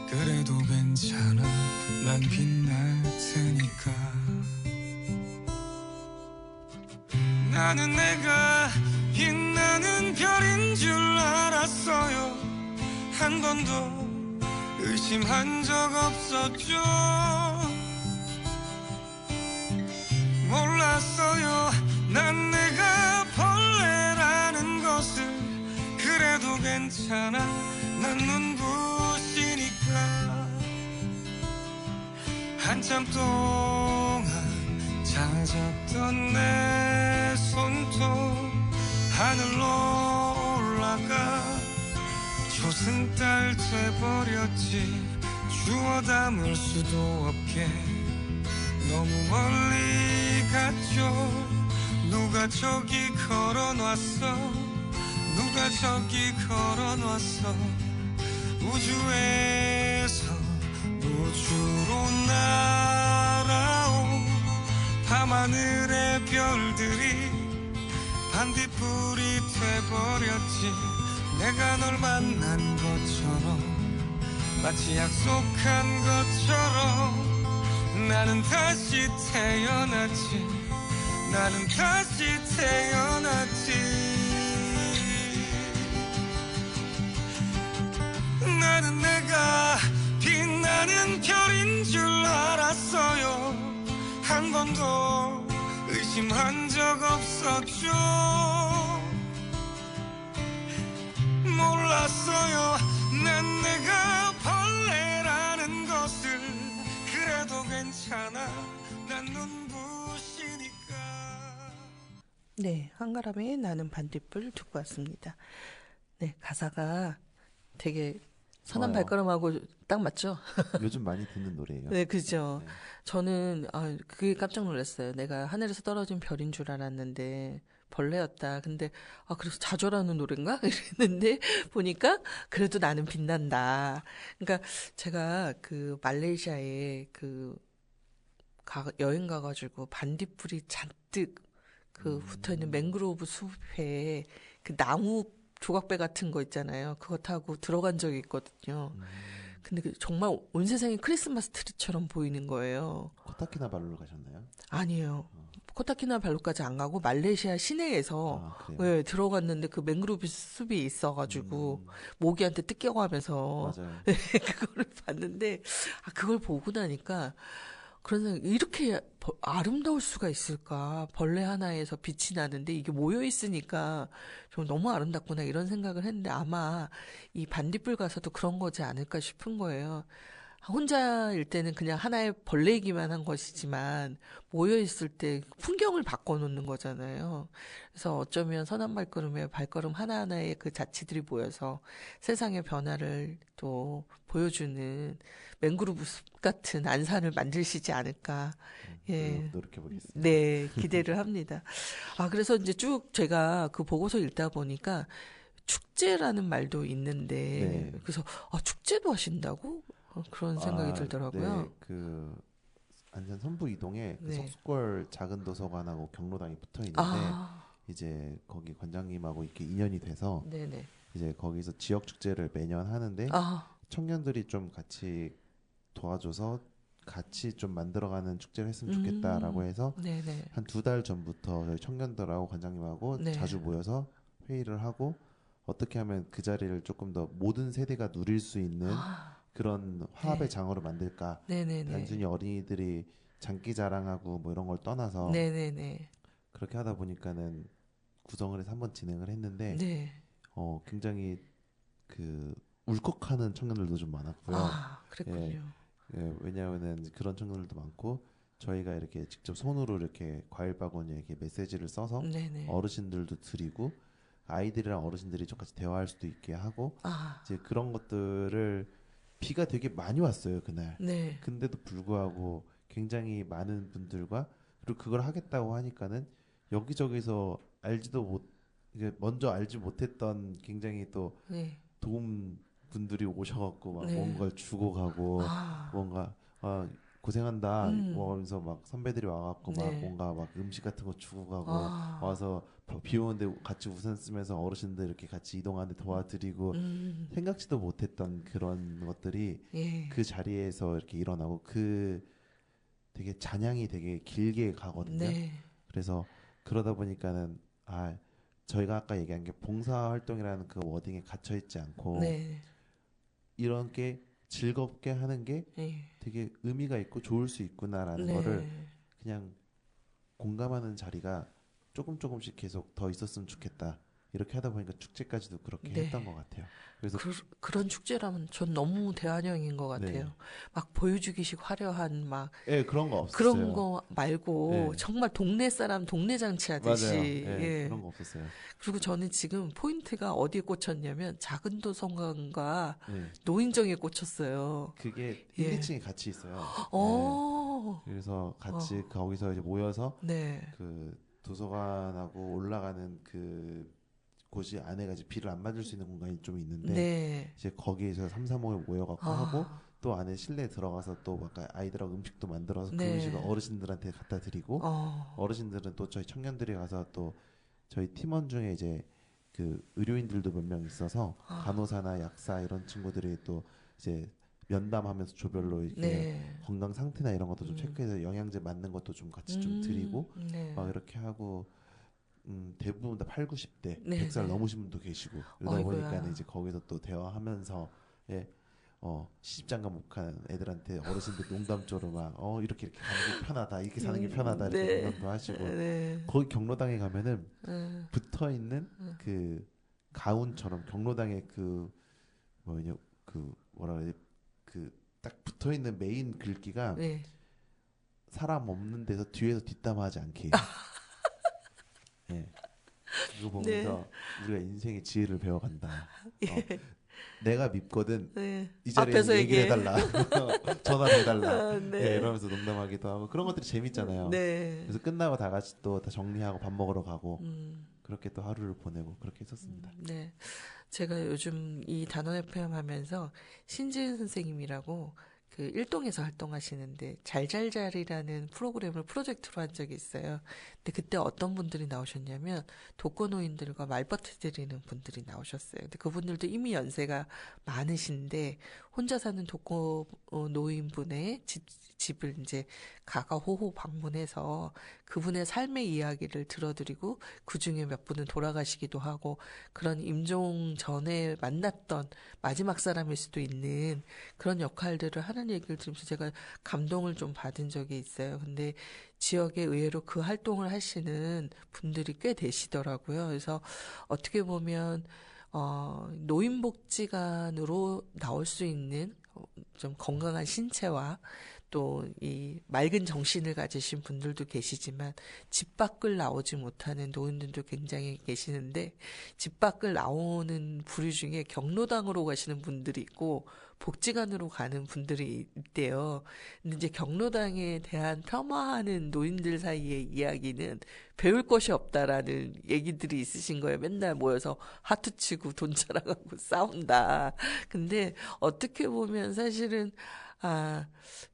그래도 괜찮아, 난 빛날 테니까. 나는 내가 빛나는 별인 줄 알았어요. 한 번도 의심한 적 없었죠. 몰랐어요. 난 내가 벌레라는 것을. 그래도 괜찮아, 난 눈부시니까. 한참 동안 잦았던 내 손톱 하늘로 올라가 조승달 돼버렸지. 주워 담을 수도 없게 너무 멀리 갔죠. 누가 저기 걸어놨어. 누가 저기 걸어놨어. 우주에서 우주로 날아온 밤하늘의 별들이 반딧불이 돼버렸지. 내가 널 만난 것처럼, 마치 약속한 것처럼 나는 다시 태어났지. 나는 다시 태어났지. 나는 내가 빛나는 별인 줄 알았어요. 한 번도 의심한 적 없었죠. 몰랐어요. 난 내가 벌레라는 것을. 그래도 괜찮아, 난 눈부시니까. 네, 한가람의 나는 반딧불 듣고 왔습니다. 네, 가사가 되게 선한 좋아요. 발걸음하고 딱 맞죠? 요즘 많이 듣는 노래예요. 네, 그죠. 네. 저는 그게 깜짝 놀랐어요. 내가 하늘에서 떨어진 별인 줄 알았는데 벌레였다. 근데 그래서 자절하는 노래인가? 이랬는데 보니까 그래도 나는 빛난다. 그러니까 제가 그 말레이시아에 여행 가가지고 반딧불이 잔뜩 붙어 있는 맹그로브 숲에 그 나무 조각배 같은 거 있잖아요. 그거 타고 들어간 적이 있거든요. 근데 정말 온 세상이 크리스마스 트리처럼 보이는 거예요. 코타키나발루로 가셨나요? 아니에요. 코타키나발루까지 안 가고 말레이시아 시내에서 그래요? 들어갔는데 그 맹그로브 숲이 있어가지고 모기한테 뜯겨가면서 맞아요. 그거를 봤는데 그걸 보고 나니까 그런 생각, 이렇게 아름다울 수가 있을까? 벌레 하나에서 빛이 나는데 이게 모여 있으니까 좀 너무 아름답구나 이런 생각을 했는데 아마 이 반딧불 가서도 그런 거지 않을까 싶은 거예요. 혼자일 때는 그냥 하나의 벌레이기만 한 것이지만 모여 있을 때 풍경을 바꿔놓는 거잖아요. 그래서 어쩌면 선한 발걸음에 발걸음 하나하나의 그 자취들이 모여서 세상의 변화를 또 보여주는 맹그로브 숲 같은 안산을 만드시지 않을까. 예. 노력해보겠습니다. 네, 기대를 합니다. 그래서 이제 쭉 제가 그 보고서 읽다 보니까 축제라는 말도 있는데, 네. 그래서 축제도 하신다고? 그런 생각이 들더라고요. 네, 그 안산 선부 이동에 그 네. 석수골 작은 도서관하고 경로당이 붙어 있는데 이제 거기 관장님하고 이렇게 인연이 돼서 네네. 이제 거기서 지역 축제를 매년 하는데 청년들이 좀 같이 도와줘서 같이 좀 만들어가는 축제를 했으면 좋겠다라고 해서 네네. 한 2달 전부터 저희 청년들하고 관장님하고 네. 자주 모여서 회의를 하고 어떻게 하면 그 자리를 조금 더 모든 세대가 누릴 수 있는 그런 화합의 네. 장으로 만들까. 네네네. 단순히 어린이들이 장기 자랑하고 뭐 이런 걸 떠나서 네네네. 그렇게 하다 보니까는 구성을 해서 한번 진행을 했는데 네. 굉장히 그 울컥하는 청년들도 좀 많았고요. 그랬군요. 예, 왜냐하면은 그런 청년들도 많고 저희가 이렇게 직접 손으로 이렇게 과일 바구니에 이렇게 메시지를 써서 네네. 어르신들도 드리고 아이들이랑 어르신들이 똑같이 대화할 수도 있게 하고 이제 그런 것들을 비가 되게 많이 왔어요 그날. 네. 근데도 불구하고 굉장히 많은 분들과 그리고 그걸 하겠다고 하니까는 여기저기서 알지도 못 이게 먼저 알지 못했던 굉장히 또 네. 도움 분들이 오셔갖고 막 네. 뭔가를 주고 가고 뭔가 고생한다 뭐 하면서 막 선배들이 와갖고 막 네. 뭔가 막 음식 같은 거 주고 가고 와서 비 오는데 같이 우산 쓰면서 어르신들 이렇게 같이 이동하는데 도와드리고 생각지도 못했던 그런 것들이 예. 그 자리에서 이렇게 일어나고 그 되게 잔향이 되게 길게 가거든요. 네. 그래서 그러다 보니까는 저희가 아까 얘기한 게 봉사활동이라는 그 워딩에 갇혀 있지 않고 네. 이런 게 즐겁게 하는 게 예. 되게 의미가 있고 좋을 수 있구나라는 네. 거를 그냥 공감하는 자리가 조금씩 계속 더 있었으면 좋겠다. 이렇게 하다 보니까 축제까지도 그렇게 네. 했던 것 같아요. 그래서 그런 축제라면 전 너무 대환영인 것 같아요. 네. 막 보여주기식 화려한 막 예, 그런 거 없었어요. 그런 거 말고 네. 정말 동네 사람 동네 장치 하듯이. 맞아요. 예, 예. 그런 거 없었어요. 그리고 저는 지금 포인트가 어디에 꽂혔냐면 작은 도서관과 예. 노인정에 꽂혔어요. 그게 예. 1, 2층에 같이 있어요. 예. 그래서 같이 거기서 이제 모여서 네. 그 도서관하고 올라가는 그 곳이 안에가 이제 비를 안 맞을 수 있는 공간이 좀 있는데 네. 이제 거기에서 3, 4모에 모여갖고 하고 또 안에 실내에 들어가서 또 막 아이들하고 음식도 만들어서 네. 그 음식을 어르신들한테 갖다 드리고 어르신들은 또 저희 청년들이 가서 또 저희 팀원 중에 이제 그 의료인들도 몇 명 있어서 간호사나 약사 이런 친구들이 또 이제 면담하면서 조별로 이렇게 네. 건강 상태나 이런 것도 좀 체크해서 영양제 맞는 것도 좀 같이 좀 드리고 네. 막 이렇게 하고 대부분 다 8, 90대, 네, 100살 네. 넘으신 분도 계시고 그러다 어이구야. 보니까 이제 거기서 또 대화하면서 시집장가 못 간 애들한테 어르신들 농담조로 막 이렇게 가는 게 편하다, 이렇게 사는 게 편하다 이렇게 네. 농담도 하시고 네. 거기 경로당에 가면은 붙어 있는 그 가운처럼 경로당에 그 뭐냐 그 뭐라 그래 그 딱 붙어 있는 메인 글귀가 네. 사람 없는 데서 뒤에서 뒷담화하지 않게. 네. 그거 보면서 우리가 인생의 지혜를 배워간다. 내가 밉거든. 네. 이 자리에 앞에서 얘기를 얘기해. 해달라. 전화를 해달라. 네. 네, 이러면서 농담하기도 하고 그런 것들이 재밌잖아요. 네. 그래서 끝나고 다 같이 또 다 정리하고 밥 먹으러 가고 그렇게 또 하루를 보내고 그렇게 했었습니다. 네. 제가 요즘 이 단원 FM 하면서 신지은 선생님이라고 그 일동에서 활동하시는데 잘잘잘이라는 프로그램을 프로젝트로 한 적이 있어요. 근데 그때 어떤 분들이 나오셨냐면 독거노인들과 말벗을 드리는 분들이 나오셨어요. 근데 그분들도 이미 연세가 많으신데 혼자 사는 독거노인분의 집을 이제 가가호호 방문해서 그분의 삶의 이야기를 들어드리고 그중에 몇 분은 돌아가시기도 하고 그런 임종 전에 만났던 마지막 사람일 수도 있는 그런 역할들을 하는 얘기를 들으면서 제가 감동을 좀 받은 적이 있어요. 근데 지역에 의외로 그 활동을 하시는 분들이 꽤 되시더라고요. 그래서 어떻게 보면 노인복지관으로 나올 수 있는 좀 건강한 신체와 또 이 맑은 정신을 가지신 분들도 계시지만 집 밖을 나오지 못하는 노인들도 굉장히 계시는데 집 밖을 나오는 부류 중에 경로당으로 가시는 분들이 있고 복지관으로 가는 분들이 있대요. 근데 이제 경로당에 대한 폄하하는 노인들 사이의 이야기는 배울 것이 없다라는 얘기들이 있으신 거예요. 맨날 모여서 하투 치고 돈 자랑하고 싸운다. 근데 어떻게 보면 사실은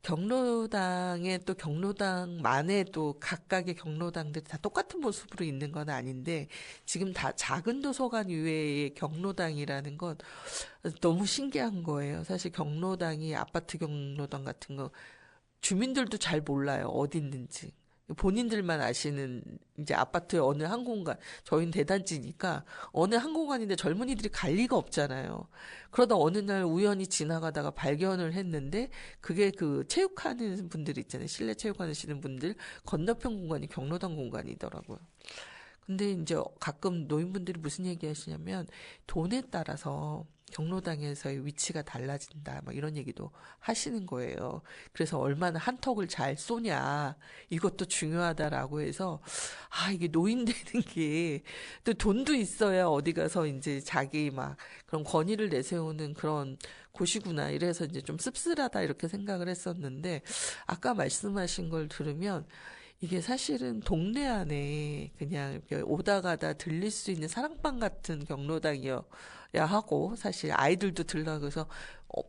경로당에 또 경로당만의 또 각각의 경로당들이 다 똑같은 모습으로 있는 건 아닌데 지금 다 작은 도서관 이외의 경로당이라는 건 너무 신기한 거예요. 사실 경로당이 아파트 경로당 같은 거 주민들도 잘 몰라요. 어디 있는지. 본인들만 아시는 이제 아파트의 어느 한 공간, 저희는 대단지니까 어느 한 공간인데 젊은이들이 갈 리가 없잖아요. 그러다 어느 날 우연히 지나가다가 발견을 했는데 그게 그 체육하는 분들 있잖아요. 실내 체육하시는 분들 건너편 공간이 경로당 공간이더라고요. 근데 이제 가끔 노인분들이 무슨 얘기 하시냐면 돈에 따라서 경로당에서의 위치가 달라진다. 막 이런 얘기도 하시는 거예요. 그래서 얼마나 한턱을 잘 쏘냐. 이것도 중요하다라고 해서 이게 노인 되는 게 또 돈도 있어야 어디 가서 이제 자기 막 그런 권위를 내세우는 그런 곳이구나. 이래서 이제 좀 씁쓸하다 이렇게 생각을 했었는데 아까 말씀하신 걸 들으면 이게 사실은 동네 안에 그냥 이렇게 오다 가다 들릴 수 있는 사랑방 같은 경로당이요. 하고 사실 아이들도 들라 그래서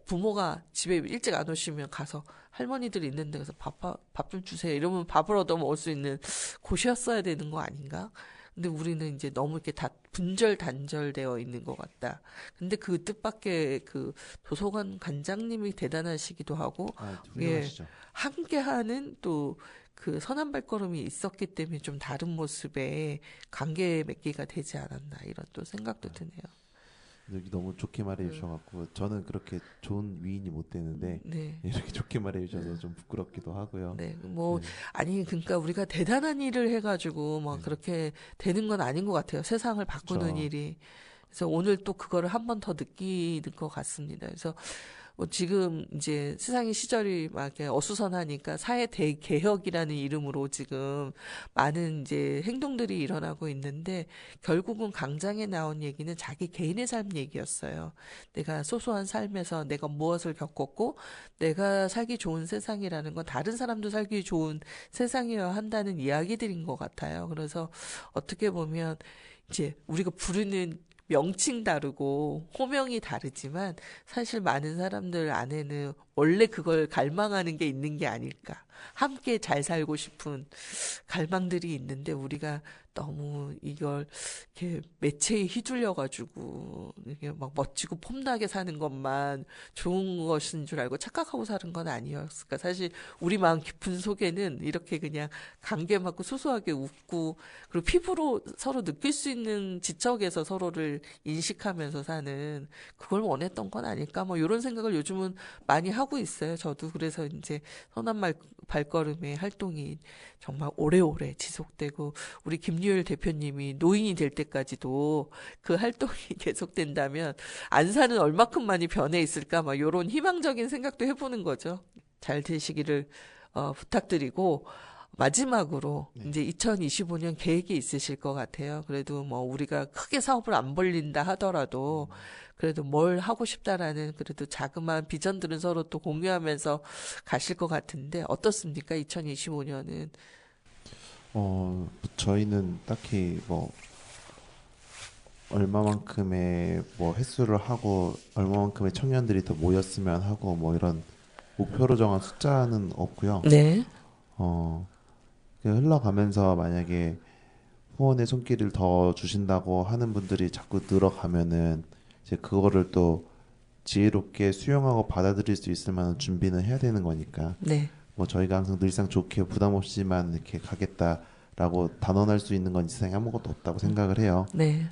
부모가 집에 일찍 안 오시면 가서 할머니들이 있는 데서 밥 좀 주세요. 이러면 밥을 얻어 먹을 수 있는 곳이었어야 되는 거 아닌가? 근데 우리는 이제 너무 이렇게 다 분절단절되어 있는 것 같다. 근데 그 뜻밖의 그 도서관 관장님이 대단하시기도 하고, 훌륭하시죠. 함께하는 또 그 선한 발걸음이 있었기 때문에 좀 다른 모습의 관계 맺기가 되지 않았나 이런 또 생각도 드네요. 여기 너무 좋게 말해 주셔갖고 저는 그렇게 좋은 위인이 못 되는데 네. 이렇게 좋게 말해 주셔서 좀 부끄럽기도 하고요. 네, 뭐 아니 그러니까 우리가 대단한 일을 해가지고 막 그렇게 되는 건 아닌 것 같아요. 세상을 바꾸는 그렇죠. 일이. 그래서 오늘 또 그거를 한 번 더 느끼는 것 같습니다. 그래서 뭐 지금 이제 세상의 시절이 막 이렇게 어수선하니까 사회 대개혁이라는 이름으로 지금 많은 이제 행동들이 일어나고 있는데 결국은 강장에 나온 얘기는 자기 개인의 삶 얘기였어요. 내가 소소한 삶에서 내가 무엇을 겪었고 내가 살기 좋은 세상이라는 건 다른 사람도 살기 좋은 세상이어야 한다는 이야기들인 것 같아요. 그래서 어떻게 보면 이제 우리가 부르는 명칭 다르고 호명이 다르지만 사실 많은 사람들 안에는 원래 그걸 갈망하는 게 있는 게 아닐까. 함께 잘 살고 싶은 갈망들이 있는데 우리가 너무 이걸 이렇게 매체에 휘둘려가지고 이게 막 멋지고 폼나게 사는 것만 좋은 것인 줄 알고 착각하고 사는 건 아니었을까. 사실 우리 마음 깊은 속에는 이렇게 그냥 감개맞고 소소하게 웃고 그리고 피부로 서로 느낄 수 있는 지척에서 서로를 인식하면서 사는 그걸 원했던 건 아닐까. 뭐 이런 생각을 요즘은 많이 하고 있어요. 저도 그래서 이제 선한 발걸음의 활동이 정말 오래오래 지속되고 우리 김유일 대표님이 노인이 될 때까지도 그 활동이 계속된다면 안산은 얼마큼 많이 변해 있을까 막 이런 희망적인 생각도 해보는 거죠. 잘 되시기를 부탁드리고 마지막으로 이제 2025년 계획이 있으실 것 같아요. 그래도 뭐 우리가 크게 사업을 안 벌린다 하더라도 그래도 뭘 하고 싶다라는 그래도 자그마한 비전들은 서로 또 공유하면서 가실 것 같은데 어떻습니까? 2025년은? 저희는 딱히 뭐 얼마만큼의 뭐 횟수를 하고 얼마만큼의 청년들이 더 모였으면 하고 뭐 이런 목표로 정한 숫자는 없고요. 네. 그냥 흘러가면서 만약에 후원의 손길을 더 주신다고 하는 분들이 자꾸 늘어가면은 이제 그거를 또 지혜롭게 수용하고 받아들일 수 있을 만한 준비는 해야 되는 거니까. 네. 뭐 저희가 항상 늘상 좋게 부담 없이만 이렇게 가겠다라고 단언할 수 있는 건 이 세상에 아무것도 없다고 생각을 해요. 네.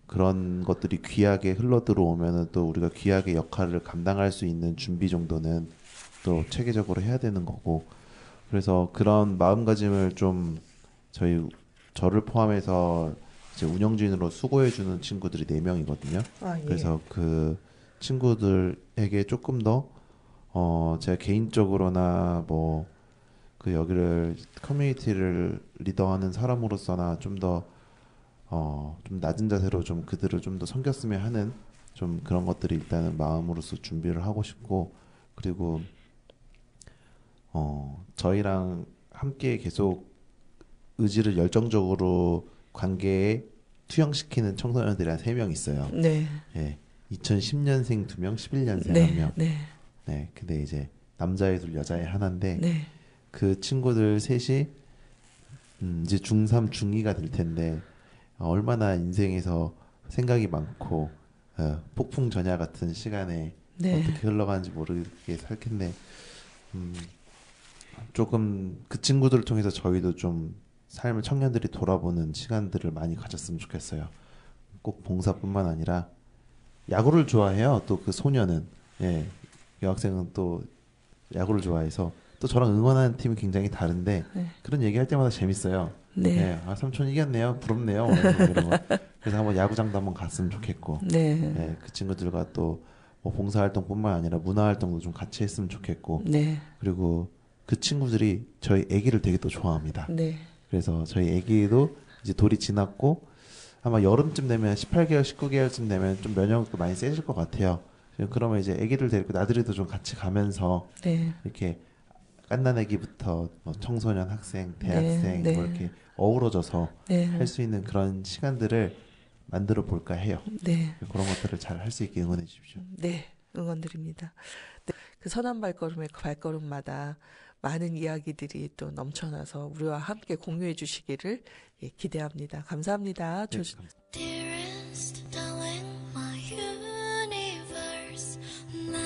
그런 것들이 귀하게 흘러 들어오면은 또 우리가 귀하게 역할을 감당할 수 있는 준비 정도는 또 체계적으로 해야 되는 거고. 그래서 그런 마음가짐을 좀 저를 포함해서 이제 운영진으로 수고해주는 친구들이 4명이거든요. 예. 그래서 그 친구들에게 조금 더 제가 개인적으로나 뭐 그 여기를 커뮤니티를 리더하는 사람으로서나 좀 더 좀 낮은 자세로 좀 그들을 좀 더 섬겼으면 하는 좀 그런 것들이 일단은 마음으로서 준비를 하고 싶고, 그리고 저희랑 함께 계속 의지를 열정적으로 관계에 투영시키는 청소년들이 한 3명 있어요. 네. 예. 2010년생 2명, 11년생 네. 1명. 네. 네. 근데 이제 남자애 둘, 여자애 하나인데 네. 그 친구들 셋이 이제 중3, 중2가 될 텐데 얼마나 인생에서 생각이 많고 폭풍 전야 같은 시간에 네. 어떻게 흘러가는지 모르게 살 텐데 조금 그 친구들을 통해서 저희도 좀 삶을 청년들이 돌아보는 시간들을 많이 가졌으면 좋겠어요. 꼭 봉사뿐만 아니라 야구를 좋아해요. 또 그 소녀는 여학생은 또 야구를 좋아해서 또 저랑 응원하는 팀이 굉장히 다른데 네. 그런 얘기할 때마다 재밌어요. 네. 삼촌 이겼네요. 부럽네요. 그래서 한번 야구장도 한번 갔으면 좋겠고, 네. 그 친구들과 또 뭐 봉사활동뿐만 아니라 문화활동도 좀 같이 했으면 좋겠고, 네. 그리고 그 친구들이 저희 아기를 되게 또 좋아합니다. 네. 그래서 저희 아기도 이제 돌이 지났고 아마 여름쯤 되면 18개월, 19개월쯤 되면 좀 면역도 많이 세질 것 같아요. 그러면 이제 아기를 데리고 나들이도 좀 같이 가면서 네. 이렇게 갓난 아기부터 뭐 청소년, 학생, 대학생 네. 뭐 이렇게 어우러져서 네. 할 수 있는 그런 시간들을 만들어 볼까 해요. 네. 그런 것들을 잘 할 수 있게 응원해 주십시오. 네, 응원드립니다. 네, 그 선한 발걸음의 그 발걸음마다 많은 이야기들이 또 넘쳐나서 우리와 함께 공유해 주시기를 예, 기대합니다. 감사합니다. 네, Dearest darling, my universe, 날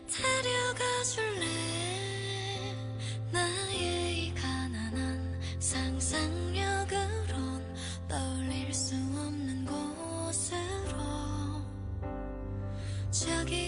데려가 줄래? 나의 이 가난한 상상력으론 떠올릴 수 없는 곳으로 저기